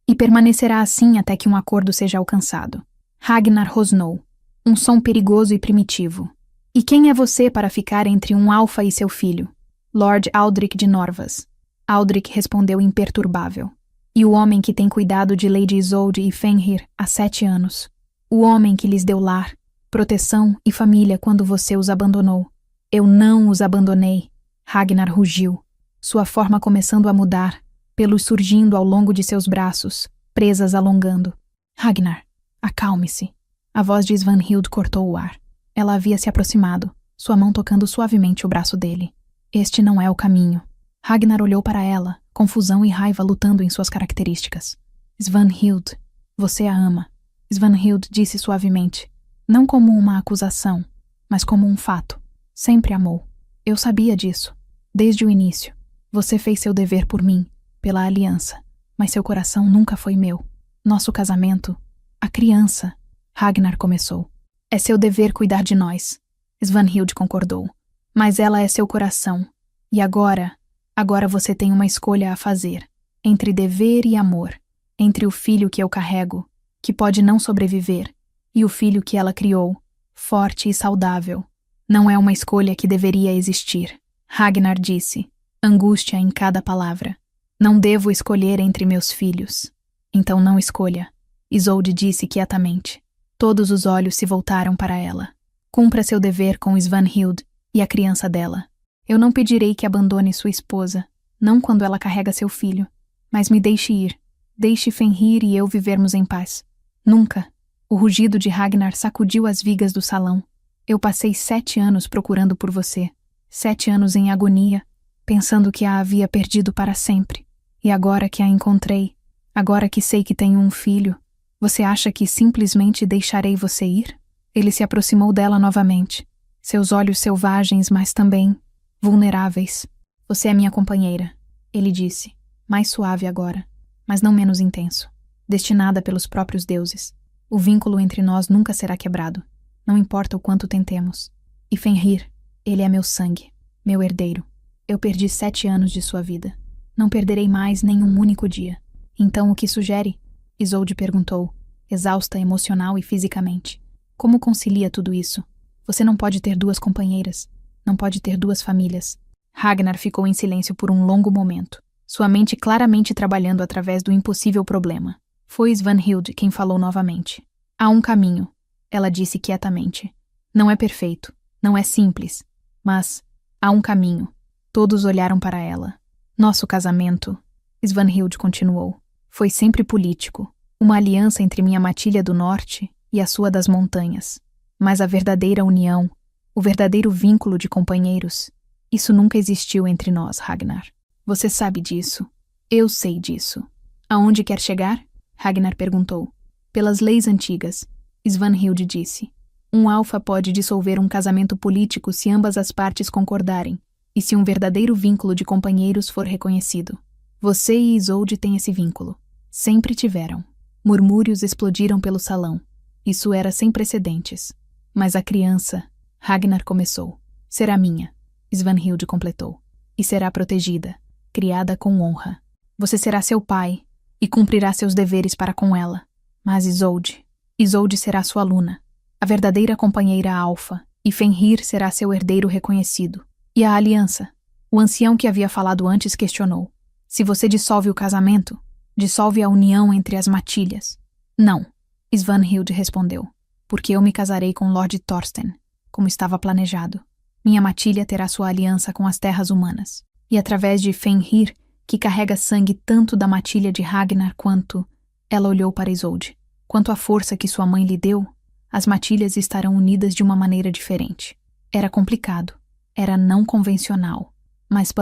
E permanecerá assim até que um acordo seja alcançado. Ragnar rosnou, um som perigoso e primitivo. E quem é você para ficar entre um alfa e seu filho? Lord Aldrich de Norvas. Aldrich respondeu imperturbável. E o homem que tem cuidado de Lady Isolde e Fenrir há 7 anos. O homem que lhes deu lar, proteção e família quando você os abandonou. Eu não os abandonei. Ragnar rugiu, sua forma começando a mudar, pelos surgindo ao longo de seus braços, presas alongando. Ragnar, acalme-se. A voz de Svanhild cortou o ar. Ela havia se aproximado, sua mão tocando suavemente o braço dele. Este não é o caminho. Ragnar olhou para ela, confusão e raiva lutando em suas características. Svanhild, você a ama. Svanhild disse suavemente, não como uma acusação, mas como um fato. Sempre amou. Eu sabia disso, desde o início. Você fez seu dever por mim, pela aliança, mas seu coração nunca foi meu. Nosso casamento, a criança, Ragnar começou. É seu dever cuidar de nós. Svanhild concordou. Mas ela é seu coração. E agora você tem uma escolha a fazer, entre dever e amor, entre o filho que eu carrego, que pode não sobreviver, e o filho que ela criou, forte e saudável. Não é uma escolha que deveria existir. Ragnar disse, angústia em cada palavra. Não devo escolher entre meus filhos. Então não escolha. Isolde disse quietamente. Todos os olhos se voltaram para ela. Cumpra seu dever com Svanhild e a criança dela. Eu não pedirei que abandone sua esposa, não quando ela carrega seu filho, mas me deixe ir. Deixe Fenrir e eu vivermos em paz. Nunca. O rugido de Ragnar sacudiu as vigas do salão. Eu passei 7 anos procurando por você. 7 anos em agonia, pensando que a havia perdido para sempre. E agora que a encontrei, agora que sei que tenho um filho, você acha que simplesmente deixarei você ir? Ele se aproximou dela novamente. Seus olhos selvagens, mas também vulneráveis. Você é minha companheira, ele disse, mais suave agora, mas não menos intenso. Destinada pelos próprios deuses. O vínculo entre nós nunca será quebrado. Não importa o quanto tentemos. E Fenrir, ele é meu sangue, meu herdeiro. Eu perdi 7 anos de sua vida. Não perderei mais nem um único dia. Então o que sugere? Isolde perguntou, exausta emocional e fisicamente. Como concilia tudo isso? Você não pode ter duas companheiras. Não pode ter duas famílias. Ragnar ficou em silêncio por um longo momento, sua mente claramente trabalhando através do impossível problema. Foi Svanhild quem falou novamente. Há um caminho, ela disse quietamente. Não é perfeito, não é simples, mas há um caminho. Todos olharam para ela. Nosso casamento, Svanhild continuou, foi sempre político, uma aliança entre minha matilha do norte e a sua das montanhas. Mas a verdadeira união, o verdadeiro vínculo de companheiros, isso nunca existiu entre nós, Ragnar. Você sabe disso. Eu sei disso. Aonde quer chegar? Ragnar perguntou. Pelas leis antigas, Svanhild disse. Um alfa pode dissolver um casamento político se ambas as partes concordarem, e se um verdadeiro vínculo de companheiros for reconhecido. Você e Isolde têm esse vínculo. Sempre tiveram. Murmúrios explodiram pelo salão. Isso era sem precedentes. Mas a criança, Ragnar começou. Será minha, Svanhild completou. E será protegida, criada com honra. Você será seu pai e cumprirá seus deveres para com ela. Mas Isolde será sua aluna, a verdadeira companheira alfa, e Fenrir será seu herdeiro reconhecido. E a aliança? O ancião que havia falado antes questionou. Se você dissolve o casamento, dissolve a união entre as matilhas. Não, Svanhild respondeu, porque eu me casarei com Lord Thorsten, como estava planejado. Minha matilha terá sua aliança com as terras humanas. E através de Fenrir, que carrega sangue tanto da matilha de Ragnar quanto... Ela olhou para Isolde. Quanto à força que sua mãe lhe deu, as matilhas estarão unidas de uma maneira diferente. Era complicado. Era não convencional. Mas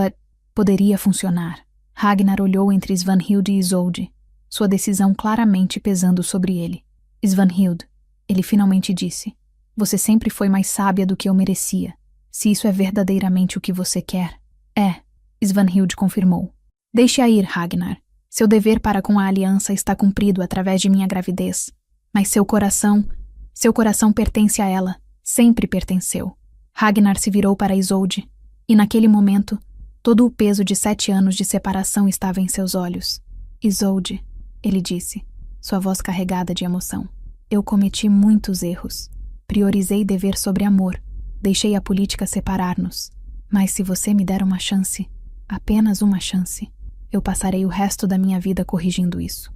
poderia funcionar. Ragnar olhou entre Svanhild e Isolde, sua decisão claramente pesando sobre ele. Svanhild, ele finalmente disse, você sempre foi mais sábia do que eu merecia. Se isso é verdadeiramente o que você quer. É, Svanhild confirmou. Deixe-a ir, Ragnar. Seu dever para com a aliança está cumprido através de minha gravidez. Mas seu coração pertence a ela. Sempre pertenceu. Ragnar se virou para Isolde, e naquele momento, todo o peso de 7 anos de separação estava em seus olhos. Isolde, ele disse, sua voz carregada de emoção. Eu cometi muitos erros. Priorizei dever sobre amor. Deixei a política separar-nos. Mas se você me der uma chance, apenas uma chance, eu passarei o resto da minha vida corrigindo isso.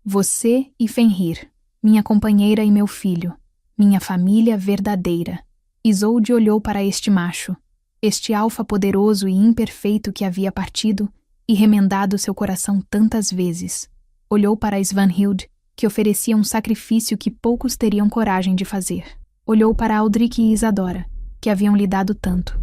Você e Fenrir, minha companheira e meu filho, minha família verdadeira. Isolde olhou para este macho, este alfa poderoso e imperfeito que havia partido e remendado seu coração tantas vezes. Olhou para Svanhild, que oferecia um sacrifício que poucos teriam coragem de fazer. Olhou para Aldrich e Isadora, que haviam lhe dado tanto.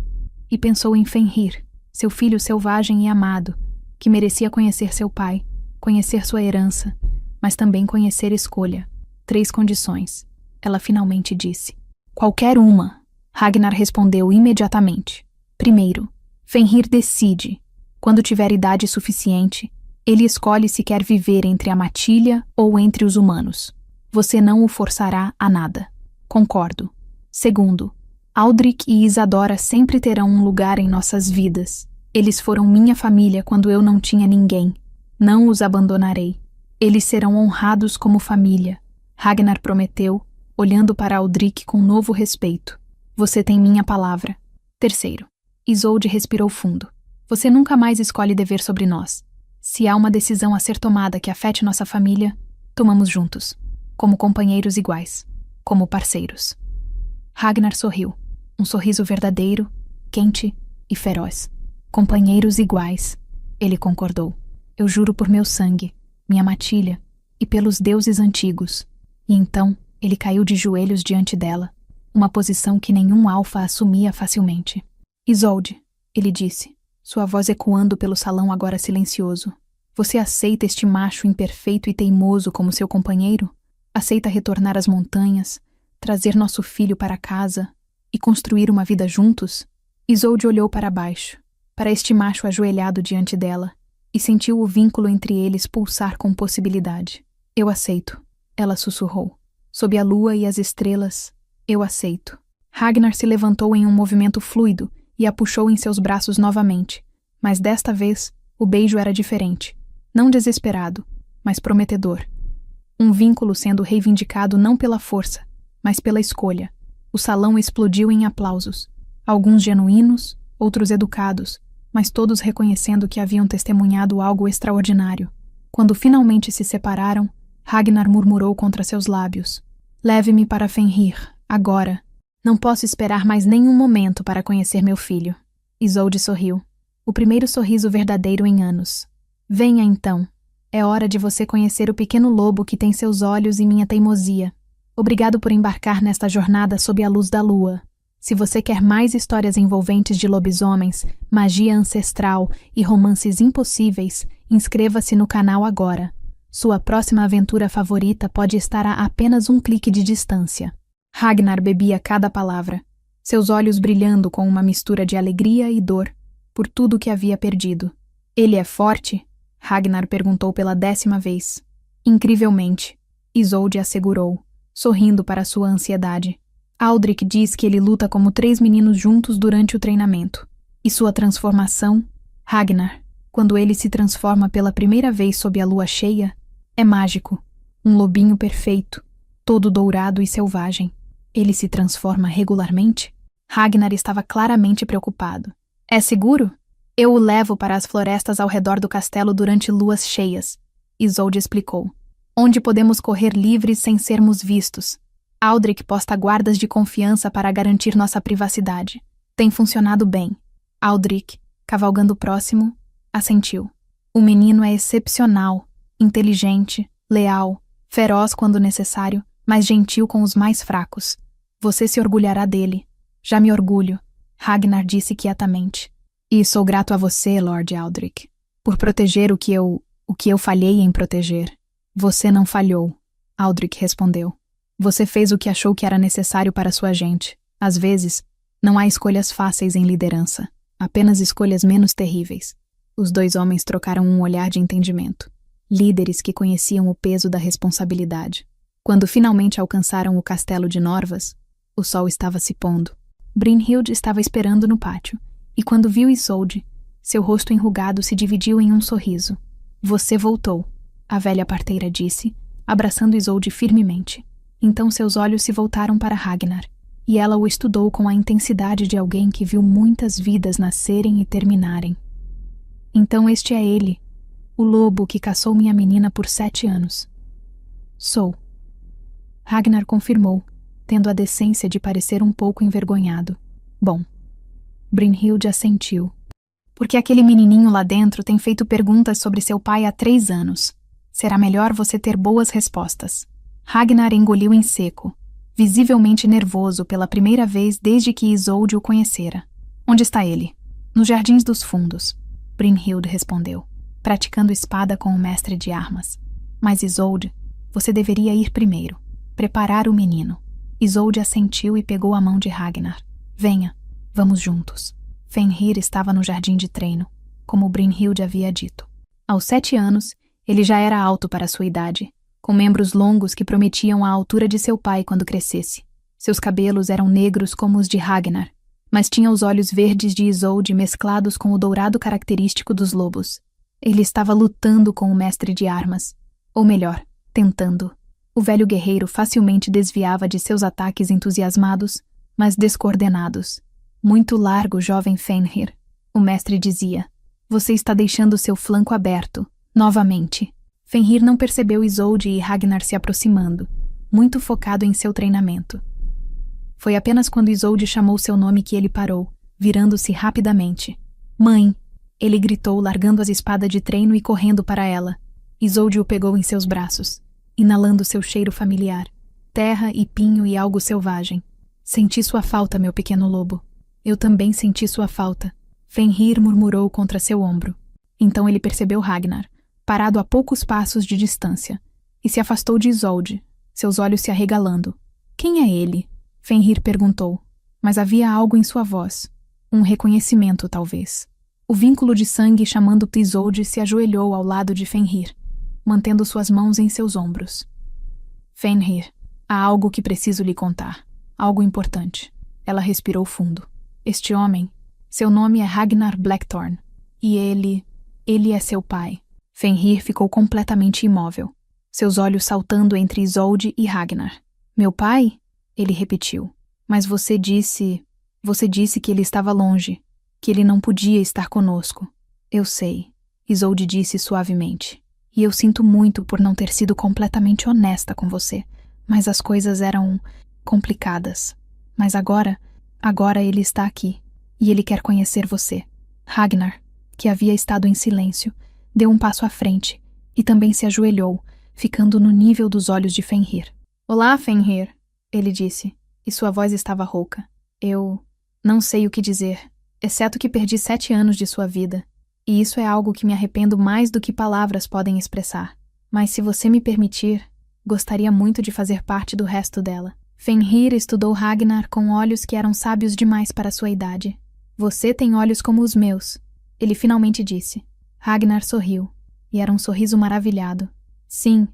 E pensou em Fenrir, seu filho selvagem e amado, que merecia conhecer seu pai, conhecer sua herança, mas também conhecer escolha. 3 condições. Ela finalmente disse. Qualquer uma. Ragnar respondeu imediatamente. Primeiro, Fenrir decide. Quando tiver idade suficiente, ele escolhe se quer viver entre a matilha ou entre os humanos. Você não o forçará a nada. Concordo. Segundo, Aldrich e Isadora sempre terão um lugar em nossas vidas. Eles foram minha família quando eu não tinha ninguém. Não os abandonarei. Eles serão honrados como família. Ragnar prometeu, olhando para Aldrich com novo respeito. Você tem minha palavra. Terceiro, Isolde respirou fundo. Você nunca mais escolhe dever sobre nós. Se há uma decisão a ser tomada que afete nossa família, tomamos juntos. Como companheiros iguais. Como parceiros. Ragnar sorriu. Um sorriso verdadeiro, quente e feroz. Companheiros iguais, ele concordou. Eu juro por meu sangue, minha matilha, e pelos deuses antigos. E então, ele caiu de joelhos diante dela, uma posição que nenhum alfa assumia facilmente. Isolde, ele disse, sua voz ecoando pelo salão agora silencioso. Você aceita este macho imperfeito e teimoso como seu companheiro? Aceita retornar às montanhas, trazer nosso filho para casa e construir uma vida juntos? Isolde olhou para baixo, para este macho ajoelhado diante dela, e sentiu o vínculo entre eles pulsar com possibilidade. Eu aceito, ela sussurrou. Sob a lua e as estrelas, eu aceito. Ragnar se levantou em um movimento fluido e a puxou em seus braços novamente, mas desta vez o beijo era diferente. Não desesperado, mas prometedor. Um vínculo sendo reivindicado não pela força, mas pela escolha. O salão explodiu em aplausos. Alguns genuínos, outros educados, mas todos reconhecendo que haviam testemunhado algo extraordinário. Quando finalmente se separaram, Ragnar murmurou contra seus lábios: "Leve-me para Fenrir, agora. Não posso esperar mais nenhum momento para conhecer meu filho." Isolde sorriu. O primeiro sorriso verdadeiro em anos. "Venha então. É hora de você conhecer o pequeno lobo que tem seus olhos e minha teimosia. Obrigado por embarcar nesta jornada sob a luz da lua. Se você quer mais histórias envolventes de lobisomens, magia ancestral e romances impossíveis, inscreva-se no canal agora. Sua próxima aventura favorita pode estar a apenas um clique de distância." Ragnar bebia cada palavra, seus olhos brilhando com uma mistura de alegria e dor, por tudo que havia perdido. "Ele é forte?" Ragnar perguntou pela 10ª vez. "Incrivelmente", Isolde assegurou, sorrindo para sua ansiedade. "Aldrich diz que ele luta como 3 meninos juntos durante o treinamento. E sua transformação, Ragnar, quando ele se transforma pela primeira vez sob a lua cheia, é mágico. Um lobinho perfeito, todo dourado e selvagem. Ele se transforma regularmente?" Ragnar estava claramente preocupado. "É seguro? Eu o levo para as florestas ao redor do castelo durante luas cheias", Isolde explicou. "Onde podemos correr livres sem sermos vistos. Aldrich posta guardas de confiança para garantir nossa privacidade. Tem funcionado bem." Aldrich, cavalgando próximo, assentiu. "O menino é excepcional, inteligente, leal, feroz quando necessário, mas gentil com os mais fracos. Você se orgulhará dele." "Já me orgulho", Ragnar disse quietamente. "E sou grato a você, Lord Aldrich, por proteger o que eu falhei em proteger." "Você não falhou", Aldrich respondeu. "Você fez o que achou que era necessário para sua gente. Às vezes, não há escolhas fáceis em liderança, apenas escolhas menos terríveis." Os 2 homens trocaram um olhar de entendimento. Líderes que conheciam o peso da responsabilidade. Quando finalmente alcançaram o castelo de Norvas, o sol estava se pondo. Brynhild estava esperando no pátio, e quando viu Isolde, seu rosto enrugado se dividiu em um sorriso. "Você voltou", a velha parteira disse, abraçando Isolde firmemente. Então seus olhos se voltaram para Ragnar, e ela o estudou com a intensidade de alguém que viu muitas vidas nascerem e terminarem. "Então este é ele, o lobo que caçou minha menina por 7 anos." "Sou." Ragnar confirmou, tendo a decência de parecer um pouco envergonhado. "Bom." Brynhild assentiu. "Porque aquele menininho lá dentro tem feito perguntas sobre seu pai há 3 anos. Será melhor você ter boas respostas." Ragnar engoliu em seco, visivelmente nervoso pela primeira vez desde que Isolde o conhecera. "Onde está ele?" "Nos Jardins dos Fundos", Brynhild respondeu, praticando espada com o mestre de armas. "Mas Isolde, você deveria ir primeiro, preparar o menino." Isolde assentiu e pegou a mão de Ragnar. "Venha, vamos juntos." Fenrir estava no jardim de treino, como Brynhild havia dito. Aos 7 anos, ele já era alto para sua idade, com membros longos que prometiam a altura de seu pai quando crescesse. Seus cabelos eram negros como os de Ragnar, mas tinha os olhos verdes de Isolde mesclados com o dourado característico dos lobos. Ele estava lutando com o mestre de armas, ou melhor, tentando. O velho guerreiro facilmente desviava de seus ataques entusiasmados, mas descoordenados. "Muito largo, jovem Fenrir", o mestre dizia. "Você está deixando seu flanco aberto, novamente." Fenrir não percebeu Isolde e Ragnar se aproximando, muito focado em seu treinamento. Foi apenas quando Isolde chamou seu nome que ele parou, virando-se rapidamente. "Mãe!" ele gritou, largando as espadas de treino e correndo para ela. Isolde o pegou em seus braços, inalando seu cheiro familiar, terra e pinho e algo selvagem. "Senti sua falta, meu pequeno lobo." "Eu também senti sua falta", Fenrir murmurou contra seu ombro. Então ele percebeu Ragnar, parado a poucos passos de distância, e se afastou de Isolde, seus olhos se arregalando. "Quem é ele?" Fenrir perguntou, mas havia algo em sua voz. Um reconhecimento, talvez. O vínculo de sangue chamando Isolde se ajoelhou ao lado de Fenrir, mantendo suas mãos em seus ombros. "Fenrir, há algo que preciso lhe contar. Algo importante." Ela respirou fundo. "Este homem, seu nome é Ragnar Blackthorn, e ele é seu pai." Fenrir ficou completamente imóvel, seus olhos saltando entre Isolde e Ragnar. "Meu pai?" Ele repetiu. Mas você disse que ele estava longe, que ele não podia estar conosco. Eu sei, Isolde disse suavemente. E eu sinto muito por não ter sido completamente honesta com você, mas as coisas eram complicadas. Mas agora ele está aqui, e ele quer conhecer você. Ragnar, que havia estado em silêncio, deu um passo à frente e também se ajoelhou, ficando no nível dos olhos de Fenrir. Olá, Fenrir, ele disse, e sua voz estava rouca. Eu não sei o que dizer, exceto que perdi 7 anos de sua vida. E isso é algo que me arrependo mais do que palavras podem expressar. Mas se você me permitir, gostaria muito de fazer parte do resto dela. Fenrir estudou Ragnar com olhos que eram sábios demais para sua idade. Você tem olhos como os meus, ele finalmente disse. Ragnar sorriu, e era um sorriso maravilhado. Sim,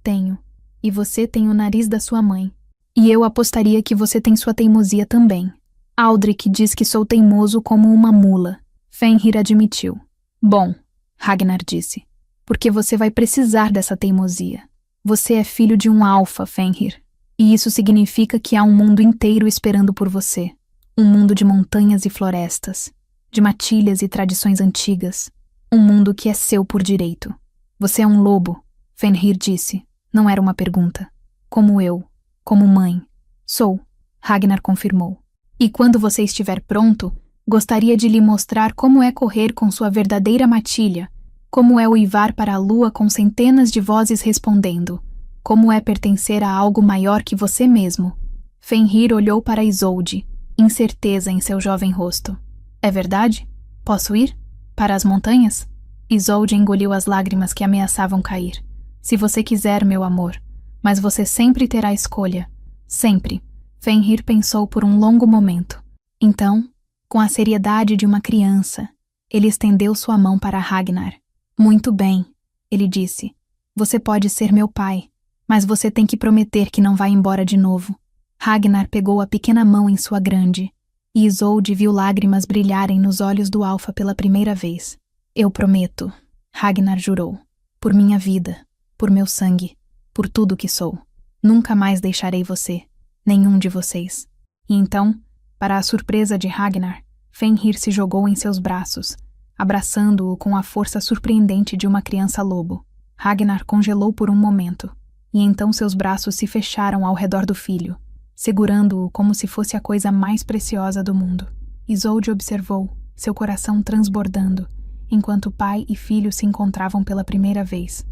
tenho. E você tem o nariz da sua mãe. E eu apostaria que você tem sua teimosia também. Aldrich diz que sou teimoso como uma mula. Fenrir admitiu. Bom, Ragnar disse, porque você vai precisar dessa teimosia. Você é filho de um alfa, Fenrir. E isso significa que há um mundo inteiro esperando por você. Um mundo de montanhas e florestas, de matilhas e tradições antigas. Um mundo que é seu por direito. Você é um lobo, Fenrir disse. Não era uma pergunta. Como eu, como mãe. Sou, Ragnar confirmou. E quando você estiver pronto, gostaria de lhe mostrar como é correr com sua verdadeira matilha, como é uivar para a lua com centenas de vozes respondendo, como é pertencer a algo maior que você mesmo. Fenrir olhou para Isolde, incerteza em seu jovem rosto. É verdade? Posso ir? Para as montanhas? Isolde engoliu as lágrimas que ameaçavam cair. Se você quiser, meu amor, mas você sempre terá escolha. Sempre. Fenrir pensou por um longo momento. Então, com a seriedade de uma criança, ele estendeu sua mão para Ragnar. Muito bem, ele disse. Você pode ser meu pai, mas você tem que prometer que não vai embora de novo. Ragnar pegou a pequena mão em sua grande, e Isolde viu lágrimas brilharem nos olhos do Alfa pela primeira vez. Eu prometo, Ragnar jurou. Por minha vida, por meu sangue, por tudo que sou. Nunca mais deixarei você, nenhum de vocês. E então, para a surpresa de Ragnar, Fenrir se jogou em seus braços, abraçando-o com a força surpreendente de uma criança lobo. Ragnar congelou por um momento, e então seus braços se fecharam ao redor do filho, segurando-o como se fosse a coisa mais preciosa do mundo. Isolde observou, seu coração transbordando, enquanto pai e filho se encontravam pela primeira vez.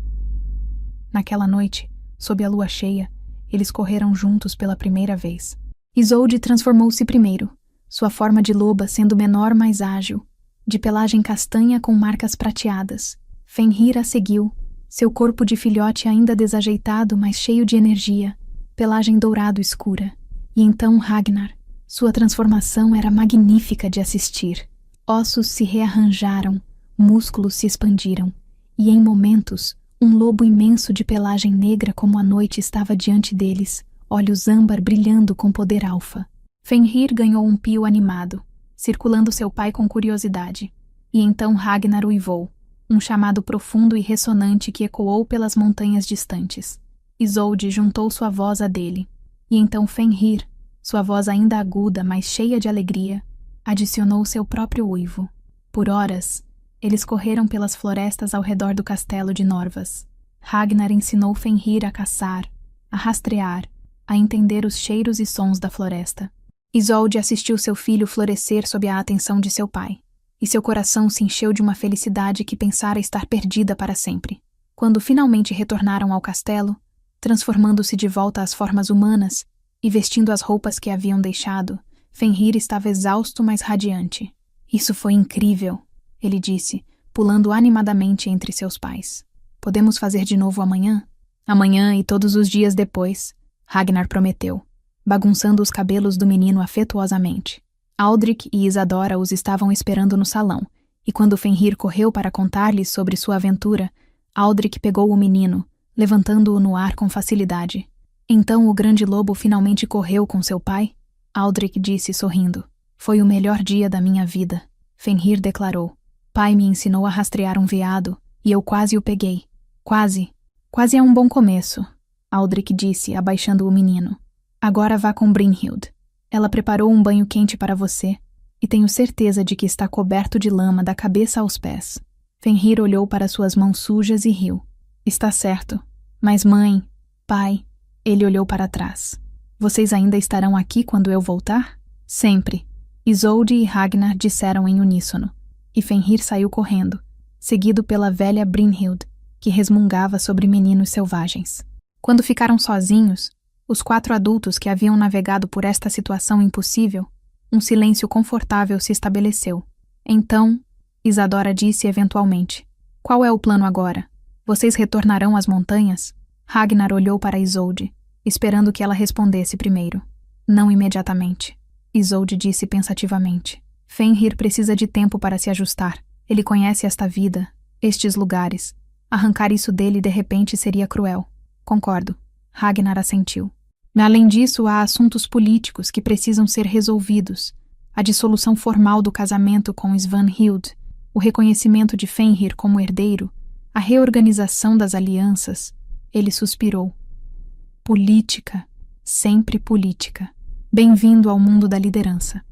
Naquela noite, sob a lua cheia, eles correram juntos pela primeira vez. Isolde transformou-se primeiro, sua forma de loba sendo menor, mais ágil, de pelagem castanha com marcas prateadas. Fenrir a seguiu, seu corpo de filhote ainda desajeitado, mas cheio de energia, pelagem dourado escura. E então Ragnar. Sua transformação era magnífica de assistir. Ossos se rearranjaram, músculos se expandiram, e em momentos, um lobo imenso de pelagem negra como a noite estava diante deles, olhos âmbar brilhando com poder alfa. Fenrir ganhou um pio animado, circulando seu pai com curiosidade. E então Ragnar uivou, um chamado profundo e ressonante que ecoou pelas montanhas distantes. Isolde juntou sua voz à dele. E então Fenrir, sua voz ainda aguda, mas cheia de alegria, adicionou seu próprio uivo. Por horas, eles correram pelas florestas ao redor do castelo de Norvas. Ragnar ensinou Fenrir a caçar, a rastrear, a entender os cheiros e sons da floresta. Isolde assistiu seu filho florescer sob a atenção de seu pai, e seu coração se encheu de uma felicidade que pensara estar perdida para sempre. Quando finalmente retornaram ao castelo, transformando-se de volta às formas humanas e vestindo as roupas que haviam deixado, Fenrir estava exausto, mas radiante. Isso foi incrível, ele disse, pulando animadamente entre seus pais. Podemos fazer de novo amanhã? Amanhã e todos os dias depois, Ragnar prometeu, bagunçando os cabelos do menino afetuosamente. Aldrich e Isadora os estavam esperando no salão, e quando Fenrir correu para contar-lhes sobre sua aventura, Aldrich pegou o menino, levantando-o no ar com facilidade. Então o grande lobo finalmente correu com seu pai? Aldrich disse sorrindo. Foi o melhor dia da minha vida. Fenrir declarou. Pai me ensinou a rastrear um veado, e eu quase o peguei. Quase. Quase é um bom começo, Aldrich disse, abaixando o menino. Agora vá com Brynhild. Ela preparou um banho quente para você, e tenho certeza de que está coberto de lama da cabeça aos pés. Fenrir olhou para suas mãos sujas e riu. Está certo. Mas mãe, pai, ele olhou para trás. Vocês ainda estarão aqui quando eu voltar? Sempre. Isolde e Ragnar disseram em uníssono, e Fenrir saiu correndo, seguido pela velha Brynhild, que resmungava sobre meninos selvagens. Quando ficaram sozinhos, os 4 adultos que haviam navegado por esta situação impossível, um silêncio confortável se estabeleceu. Então, Isadora disse eventualmente, qual é o plano agora? Vocês retornarão às montanhas? Ragnar olhou para Isolde, esperando que ela respondesse primeiro. Não imediatamente. Isolde disse pensativamente. Fenrir precisa de tempo para se ajustar. Ele conhece esta vida, estes lugares. Arrancar isso dele de repente seria cruel. Concordo. Ragnar assentiu. Além disso, há assuntos políticos que precisam ser resolvidos. A dissolução formal do casamento com Svanhild, o reconhecimento de Fenrir como herdeiro, a reorganização das alianças. Ele suspirou. Política. Sempre política. Bem-vindo ao mundo da liderança.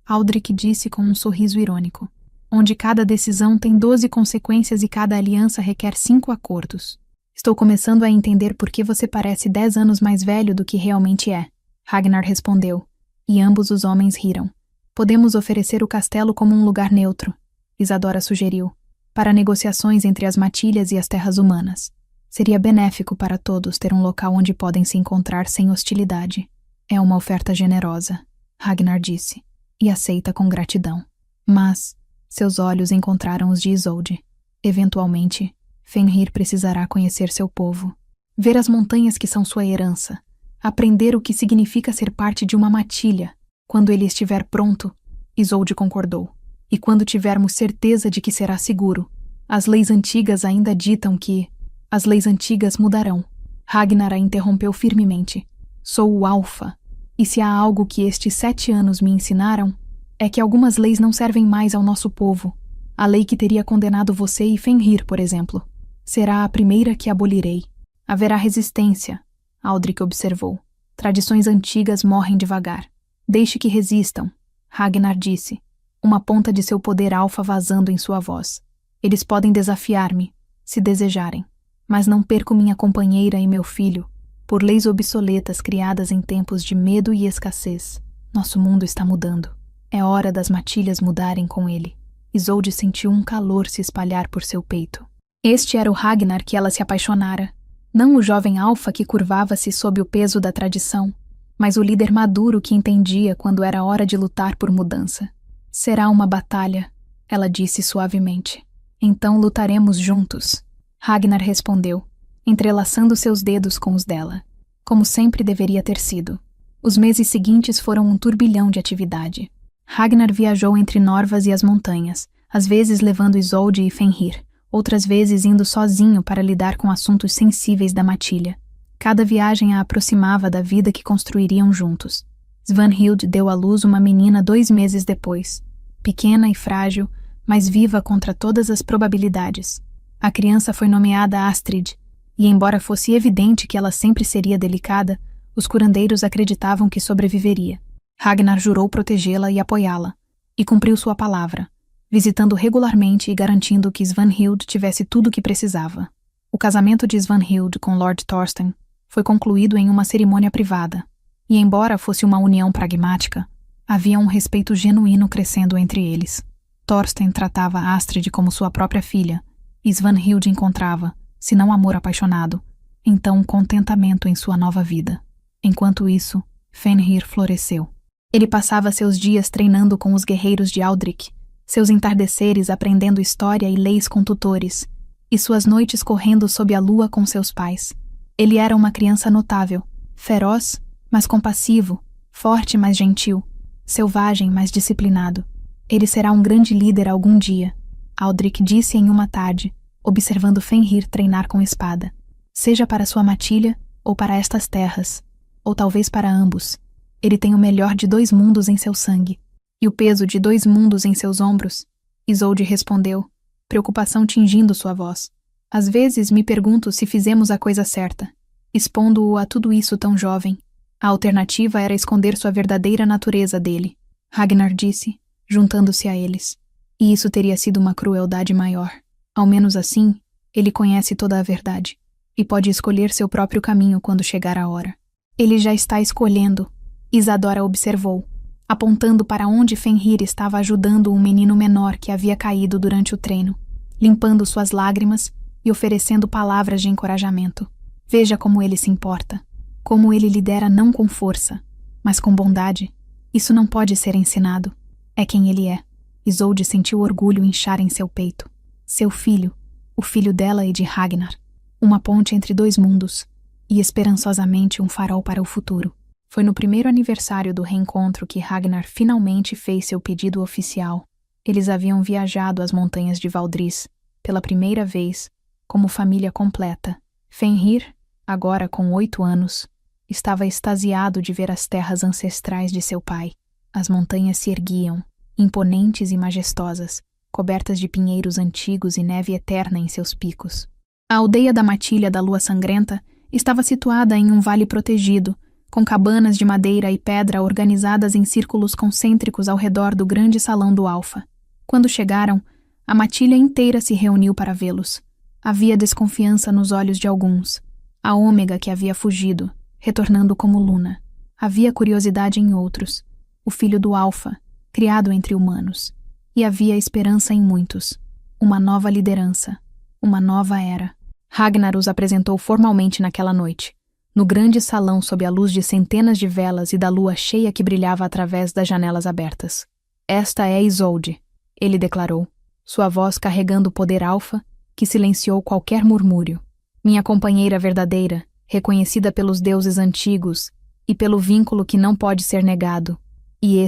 Aldrich disse com um sorriso irônico, onde cada decisão tem 12 consequências e cada aliança requer 5 acordos. Estou começando a entender por que você parece 10 anos mais velho do que realmente é. Ragnar respondeu, e ambos os homens riram. Podemos oferecer o castelo como um lugar neutro, Isadora sugeriu, para negociações entre as matilhas e as terras humanas. Seria benéfico para todos ter um local onde podem se encontrar sem hostilidade. É uma oferta generosa, Ragnar disse, e aceita com gratidão. Mas seus olhos encontraram os de Isolde. Eventualmente, Fenrir precisará conhecer seu povo, ver as montanhas que são sua herança, aprender o que significa ser parte de uma matilha. Quando ele estiver pronto, Isolde concordou. E quando tivermos certeza de que será seguro, as leis antigas ainda ditam que as leis antigas mudarão. Ragnar a interrompeu firmemente. Sou o Alfa, e se há algo que estes 7 anos me ensinaram, é que algumas leis não servem mais ao nosso povo. A lei que teria condenado você e Fenrir, por exemplo, será a primeira que abolirei. Haverá resistência, Aldrich observou. Tradições antigas morrem devagar. Deixe que resistam, Ragnar disse, uma ponta de seu poder alfa vazando em sua voz. Eles podem desafiar-me, se desejarem, mas não perco minha companheira e meu filho, por leis obsoletas criadas em tempos de medo e escassez. Nosso mundo está mudando. É hora das matilhas mudarem com ele. Isolde sentiu um calor se espalhar por seu peito. Este era o Ragnar que ela se apaixonara. Não o jovem alfa que curvava-se sob o peso da tradição, mas o líder maduro que entendia quando era hora de lutar por mudança. Será uma batalha, ela disse suavemente. Então lutaremos juntos. Ragnar respondeu, entrelaçando seus dedos com os dela, como sempre deveria ter sido. Os meses seguintes foram um turbilhão de atividade. Ragnar viajou entre Norvas e as montanhas, às vezes levando Isolde e Fenrir, outras vezes indo sozinho para lidar com assuntos sensíveis da matilha. Cada viagem a aproximava da vida que construiriam juntos. Svanhild deu à luz uma menina 2 meses depois, pequena e frágil, mas viva contra todas as probabilidades. A criança foi nomeada Astrid, e embora fosse evidente que ela sempre seria delicada, os curandeiros acreditavam que sobreviveria. Ragnar jurou protegê-la e apoiá-la, e cumpriu sua palavra, visitando regularmente e garantindo que Svanhild tivesse tudo o que precisava. O casamento de Svanhild com Lord Thorsten foi concluído em uma cerimônia privada, e embora fosse uma união pragmática, havia um respeito genuíno crescendo entre eles. Thorsten tratava Astrid como sua própria filha, e Svanhild encontrava, se não amor apaixonado, então contentamento em sua nova vida. Enquanto isso, Fenrir floresceu. Ele passava seus dias treinando com os guerreiros de Aldrich, seus entardeceres aprendendo história e leis com tutores, e suas noites correndo sob a lua com seus pais. Ele era uma criança notável, feroz, mas compassivo, forte, mas gentil, selvagem, mas disciplinado. Ele será um grande líder algum dia, Aldrich disse em uma tarde, observando Fenrir treinar com espada. Seja para sua matilha, ou para estas terras, ou talvez para ambos. Ele tem o melhor de 2 mundos em seu sangue, e o peso de 2 mundos em seus ombros. Isolde respondeu, preocupação tingindo sua voz. Às vezes me pergunto se fizemos a coisa certa, expondo-o a tudo isso tão jovem. A alternativa era esconder sua verdadeira natureza dele, Ragnar disse, juntando-se a eles. E isso teria sido uma crueldade maior. Ao menos assim, ele conhece toda a verdade e pode escolher seu próprio caminho quando chegar a hora. Ele já está escolhendo, Isadora observou, apontando para onde Fenrir estava ajudando um menino menor que havia caído durante o treino, limpando suas lágrimas e oferecendo palavras de encorajamento. Veja como ele se importa, como ele lidera não com força, mas com bondade. Isso não pode ser ensinado. É quem ele é. Isolde sentiu orgulho inchar em seu peito. Seu filho, o filho dela e de Ragnar. Uma ponte entre dois mundos, e esperançosamente um farol para o futuro. Foi no primeiro aniversário do reencontro que Ragnar finalmente fez seu pedido oficial. Eles haviam viajado às montanhas de Valdris, pela primeira vez, como família completa. Fenrir, agora com 8 anos, estava extasiado de ver as terras ancestrais de seu pai. As montanhas se erguiam, imponentes e majestosas, cobertas de pinheiros antigos e neve eterna em seus picos. A aldeia da Matilha da Lua Sangrenta estava situada em um vale protegido, com cabanas de madeira e pedra organizadas em círculos concêntricos ao redor do grande salão do Alfa. Quando chegaram, a matilha inteira se reuniu para vê-los. Havia desconfiança nos olhos de alguns. A Ômega que havia fugido, retornando como Luna. Havia curiosidade em outros. O filho do Alfa, criado entre humanos. E havia esperança em muitos. Uma nova liderança. Uma nova era. Ragnar os apresentou formalmente naquela noite, no grande salão sob a luz de centenas de velas e da lua cheia que brilhava através das janelas abertas. Esta é Isolde, ele declarou, sua voz carregando o poder alfa que silenciou qualquer murmúrio. Minha companheira verdadeira, reconhecida pelos deuses antigos e pelo vínculo que não pode ser negado. E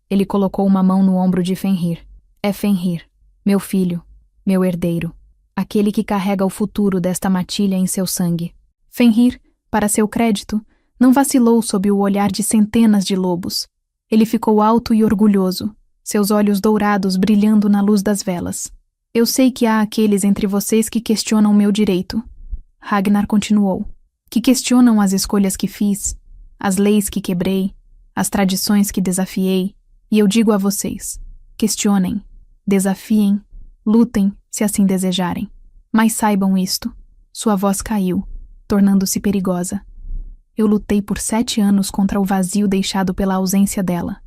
ele colocou uma mão no ombro de Fenrir. É Fenrir, meu filho, meu herdeiro. Aquele que carrega o futuro desta matilha em seu sangue. Fenrir, para seu crédito, não vacilou sob o olhar de centenas de lobos. Ele ficou alto e orgulhoso, seus olhos dourados brilhando na luz das velas. Eu sei que há aqueles entre vocês que questionam meu direito. Ragnar continuou. Que questionam as escolhas que fiz, as leis que quebrei, as tradições que desafiei. E eu digo a vocês, questionem, desafiem, lutem, se assim desejarem. Mas saibam isto. Sua voz caiu, tornando-se perigosa. Eu lutei por 7 anos contra o vazio deixado pela ausência dela.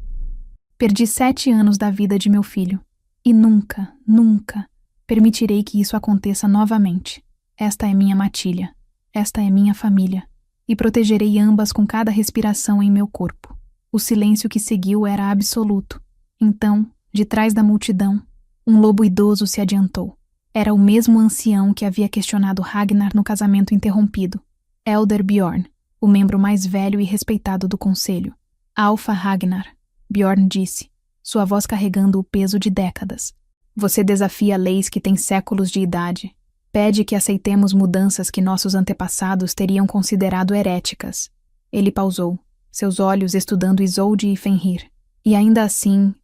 Perdi 7 anos da vida de meu filho. E nunca, nunca permitirei que isso aconteça novamente. Esta é minha matilha. Esta é minha família. E protegerei ambas com cada respiração em meu corpo. O silêncio que seguiu era absoluto. Então, de trás da multidão, um lobo idoso se adiantou. Era o mesmo ancião que havia questionado Ragnar no casamento interrompido. Elder Bjorn, o membro mais velho e respeitado do conselho. Alfa Ragnar, Bjorn disse, sua voz carregando o peso de décadas. Você desafia leis que têm séculos de idade. Pede que aceitemos mudanças que nossos antepassados teriam considerado heréticas. Ele pausou, seus olhos estudando Isolde e Fenrir. E ainda assim,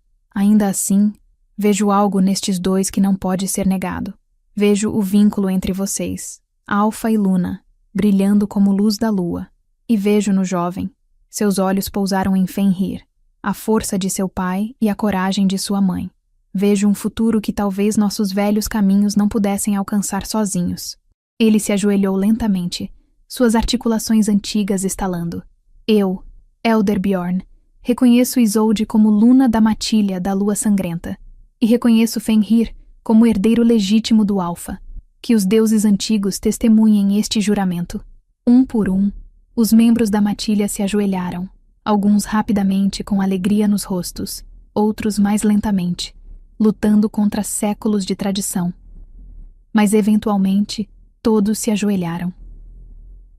vejo algo nestes dois que não pode ser negado. Vejo o vínculo entre vocês, Alfa e Luna, brilhando como luz da lua. E vejo no jovem, seus olhos pousaram em Fenrir, a força de seu pai e a coragem de sua mãe. Vejo um futuro que talvez nossos velhos caminhos não pudessem alcançar sozinhos. Ele se ajoelhou lentamente, suas articulações antigas estalando. Eu, Elder Bjorn, reconheço Isolde como Luna da Matilha da Lua Sangrenta, e reconheço Fenrir como herdeiro legítimo do Alfa. Que os deuses antigos testemunhem este juramento. Um por um, os membros da matilha se ajoelharam, alguns rapidamente com alegria nos rostos, outros mais lentamente, lutando contra séculos de tradição. Mas eventualmente, todos se ajoelharam.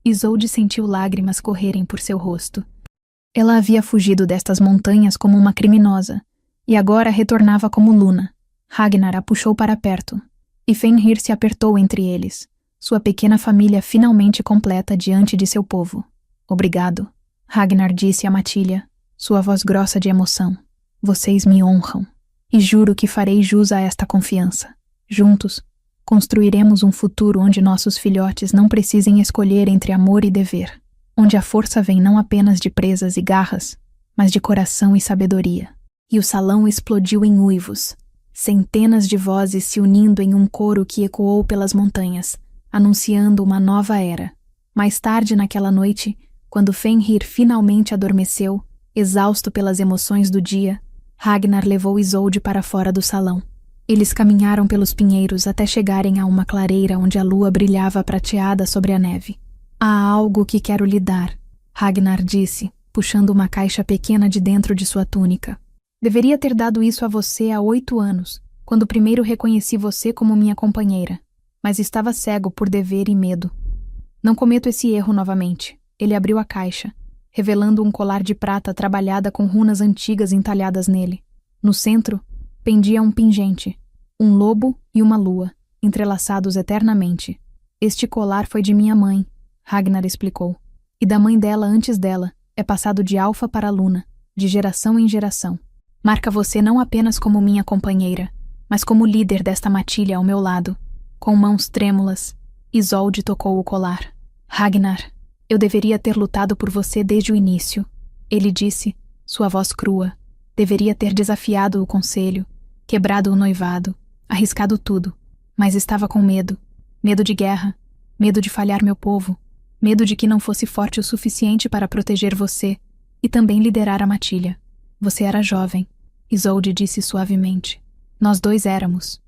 Isolde sentiu lágrimas correrem por seu rosto. Ela havia fugido destas montanhas como uma criminosa, e agora retornava como Luna. Ragnar a puxou para perto, e Fenrir se apertou entre eles, sua pequena família finalmente completa diante de seu povo. Obrigado, Ragnar disse a matilha, sua voz grossa de emoção. Vocês me honram, e juro que farei jus a esta confiança. Juntos, construiremos um futuro onde nossos filhotes não precisem escolher entre amor e dever. onde a força vem não apenas de presas e garras, mas de coração e sabedoria. E o salão explodiu em uivos, centenas de vozes se unindo em um coro que ecoou pelas montanhas, anunciando uma nova era. Mais tarde naquela noite, quando Fenrir finalmente adormeceu, exausto pelas emoções do dia, Ragnar levou Isolde para fora do salão. Eles caminharam pelos pinheiros até chegarem a uma clareira onde a lua brilhava prateada sobre a neve. Há algo que quero lhe dar, Ragnar disse, puxando uma caixa pequena de dentro de sua túnica. Deveria ter dado isso a você há 8 anos, quando primeiro reconheci você como minha companheira, mas estava cego por dever e medo. Não cometo esse erro novamente. Ele abriu a caixa, revelando um colar de prata trabalhada com runas antigas entalhadas nele. No centro, pendia um pingente, um lobo e uma lua, entrelaçados eternamente. Este colar foi de minha mãe, Ragnar explicou, e da mãe dela antes dela, é passado de Alfa para Luna, de geração em geração. Marca você não apenas como minha companheira, mas como líder desta matilha ao meu lado. Com mãos trêmulas, Isolde tocou o colar. Ragnar, eu deveria ter lutado por você desde o início, ele disse, sua voz crua. Deveria ter desafiado o conselho, quebrado o noivado, arriscado tudo, mas estava com medo. Medo de guerra, medo de falhar meu povo, medo de que não fosse forte o suficiente para proteger você e também liderar a matilha. Você era jovem, Isolde disse suavemente. Nós dois éramos.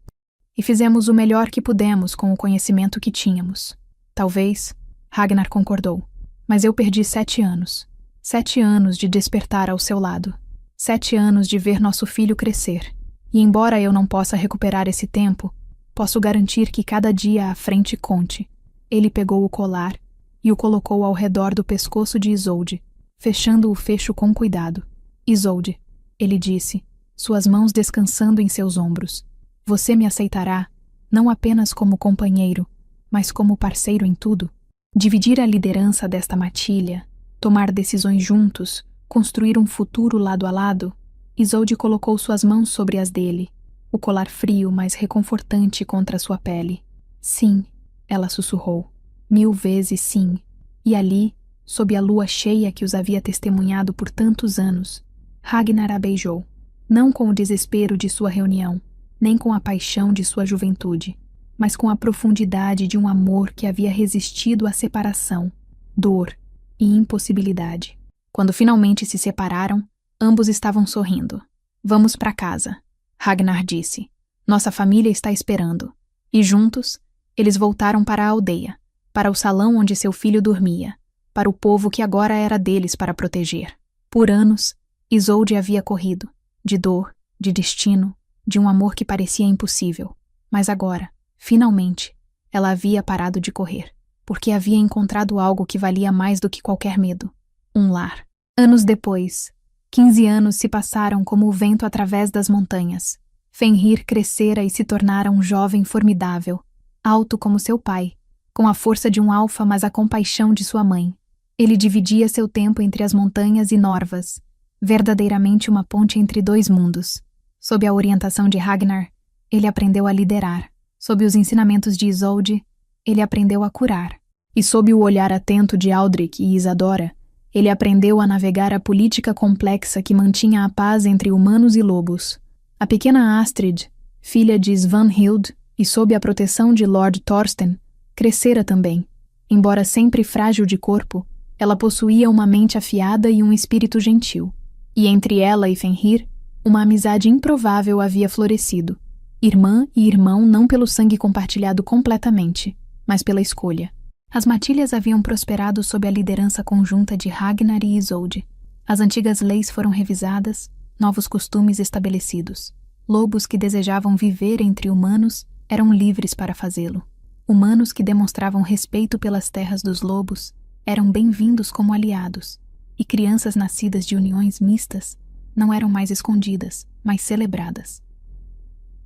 E fizemos o melhor que pudemos com o conhecimento que tínhamos. Talvez, Ragnar concordou, mas eu perdi 7 anos. 7 anos de despertar ao seu lado. 7 anos de ver nosso filho crescer. E embora eu não possa recuperar esse tempo, posso garantir que cada dia à frente conte. Ele pegou o colar e o colocou ao redor do pescoço de Isolde, fechando o fecho com cuidado. Isolde, ele disse, suas mãos descansando em seus ombros. Você me aceitará, não apenas como companheiro, mas como parceiro em tudo? Dividir a liderança desta matilha, tomar decisões juntos, construir um futuro lado a lado? Isolde colocou suas mãos sobre as dele, o colar frio, mas reconfortante contra sua pele. Sim, ela sussurrou. 1000 vezes sim. E ali, sob a lua cheia que os havia testemunhado por tantos anos, Ragnar a beijou, não com o desespero de sua reunião, nem com a paixão de sua juventude, mas com a profundidade de um amor que havia resistido à separação, dor e impossibilidade. Quando finalmente se separaram, ambos estavam sorrindo. Vamos para casa, Ragnar disse. Nossa família está esperando. E juntos, eles voltaram para a aldeia, para o salão onde seu filho dormia, para o povo que agora era deles para proteger. Por anos, Isolde havia corrido, de dor, de destino, de um amor que parecia impossível. Mas agora, finalmente, ela havia parado de correr, porque havia encontrado algo que valia mais do que qualquer medo. Um lar. Anos depois, 15 anos se passaram como o vento através das montanhas. Fenrir crescera e se tornara um jovem formidável, alto como seu pai, com a força de um alfa mas a compaixão de sua mãe. Ele dividia seu tempo entre as montanhas e Norvas, verdadeiramente uma ponte entre 2 mundos. Sob a orientação de Ragnar, ele aprendeu a liderar. Sob os ensinamentos de Isolde, ele aprendeu a curar. E sob o olhar atento de Aldrich e Isadora, ele aprendeu a navegar a política complexa que mantinha a paz entre humanos e lobos. A pequena Astrid, filha de Svanhild e sob a proteção de Lord Thorsten, crescera também. Embora sempre frágil de corpo, ela possuía uma mente afiada e um espírito gentil. E entre ela e Fenrir, uma amizade improvável havia florescido. Irmã e irmão não pelo sangue compartilhado completamente, mas pela escolha. As matilhas haviam prosperado sob a liderança conjunta de Ragnar e Isolde. As antigas leis foram revisadas, novos costumes estabelecidos. Lobos que desejavam viver entre humanos eram livres para fazê-lo. Humanos que demonstravam respeito pelas terras dos lobos eram bem-vindos como aliados. E crianças nascidas de uniões mistas não eram mais escondidas, mas celebradas.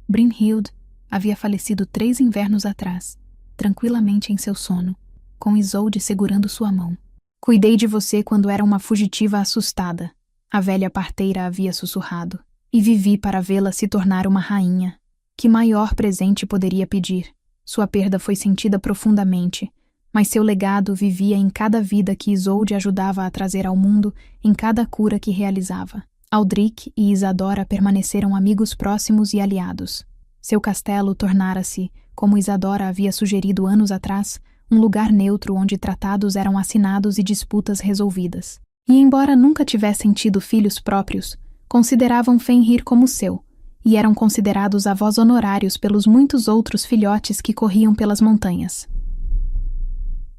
Brynhild havia falecido 3 invernos atrás, tranquilamente em seu sono, com Isolde segurando sua mão. Cuidei de você quando era uma fugitiva assustada, a velha parteira havia sussurrado, e vivi para vê-la se tornar uma rainha. Que maior presente poderia pedir? Sua perda foi sentida profundamente, mas seu legado vivia em cada vida que Isolde ajudava a trazer ao mundo, em cada cura que realizava. Aldrich e Isadora permaneceram amigos próximos e aliados. Seu castelo tornara-se, como Isadora havia sugerido anos atrás, um lugar neutro onde tratados eram assinados e disputas resolvidas. E embora nunca tivessem tido filhos próprios, consideravam Fenrir como seu, e eram considerados avós honorários pelos muitos outros filhotes que corriam pelas montanhas.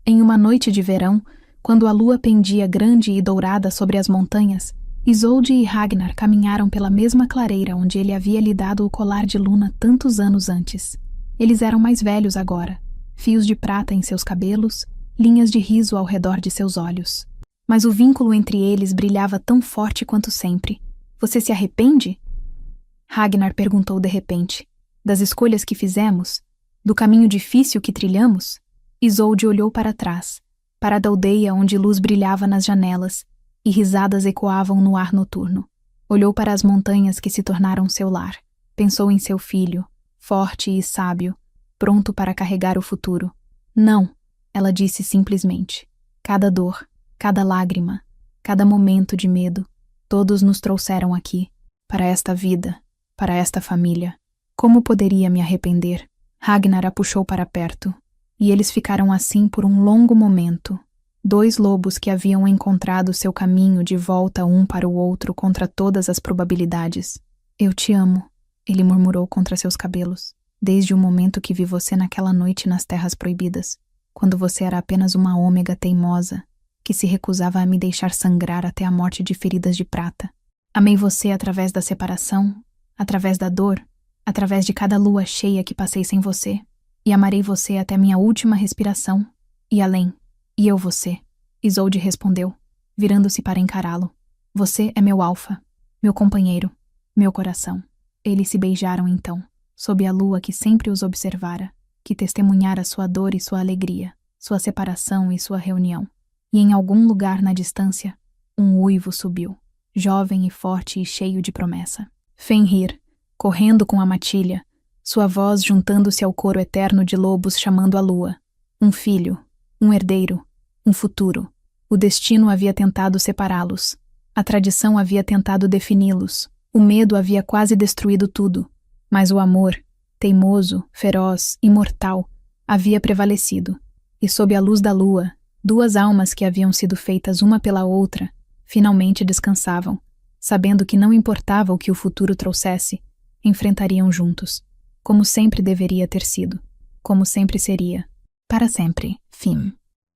Em uma noite de verão, quando a lua pendia grande e dourada sobre as montanhas, Isolde e Ragnar caminharam pela mesma clareira onde ele havia lhe dado o colar de Luna tantos anos antes. Eles eram mais velhos agora, fios de prata em seus cabelos, linhas de riso ao redor de seus olhos. Mas o vínculo entre eles brilhava tão forte quanto sempre. Você se arrepende? Ragnar perguntou de repente. Das escolhas que fizemos? Do caminho difícil que trilhamos? Isolde olhou para trás, para a aldeia onde luz brilhava nas janelas e risadas ecoavam no ar noturno. Olhou para as montanhas que se tornaram seu lar. Pensou em seu filho, forte e sábio, pronto para carregar o futuro. Não, ela disse simplesmente. Cada dor, cada lágrima, cada momento de medo, todos nos trouxeram aqui, para esta vida, para esta família. Como poderia me arrepender? Ragnar a puxou para perto, e eles ficaram assim por um longo momento. Dois lobos que haviam encontrado seu caminho de volta um para o outro contra todas as probabilidades. Eu te amo, ele murmurou contra seus cabelos, desde o momento que vi você naquela noite nas Terras Proibidas, quando você era apenas uma ômega teimosa, que se recusava a me deixar sangrar até a morte de feridas de prata. Amei você através da separação, através da dor, através de cada lua cheia que passei sem você, e amarei você até minha última respiração, e além. E eu você, Isolde respondeu, virando-se para encará-lo. Você é meu alfa, meu companheiro, meu coração. Eles se beijaram então, sob a lua que sempre os observara, que testemunhara sua dor e sua alegria, sua separação e sua reunião. E em algum lugar na distância, um uivo subiu, jovem e forte e cheio de promessa. Fenrir, correndo com a matilha, sua voz juntando-se ao coro eterno de lobos chamando a lua. Um filho, um herdeiro, um futuro. O destino havia tentado separá-los. A tradição havia tentado defini-los. O medo havia quase destruído tudo. Mas o amor, teimoso, feroz, imortal, havia prevalecido. E sob a luz da lua, duas almas que haviam sido feitas uma pela outra, finalmente descansavam, sabendo que não importava o que o futuro trouxesse, enfrentariam juntos, como sempre deveria ter sido, como sempre seria, para sempre, fim.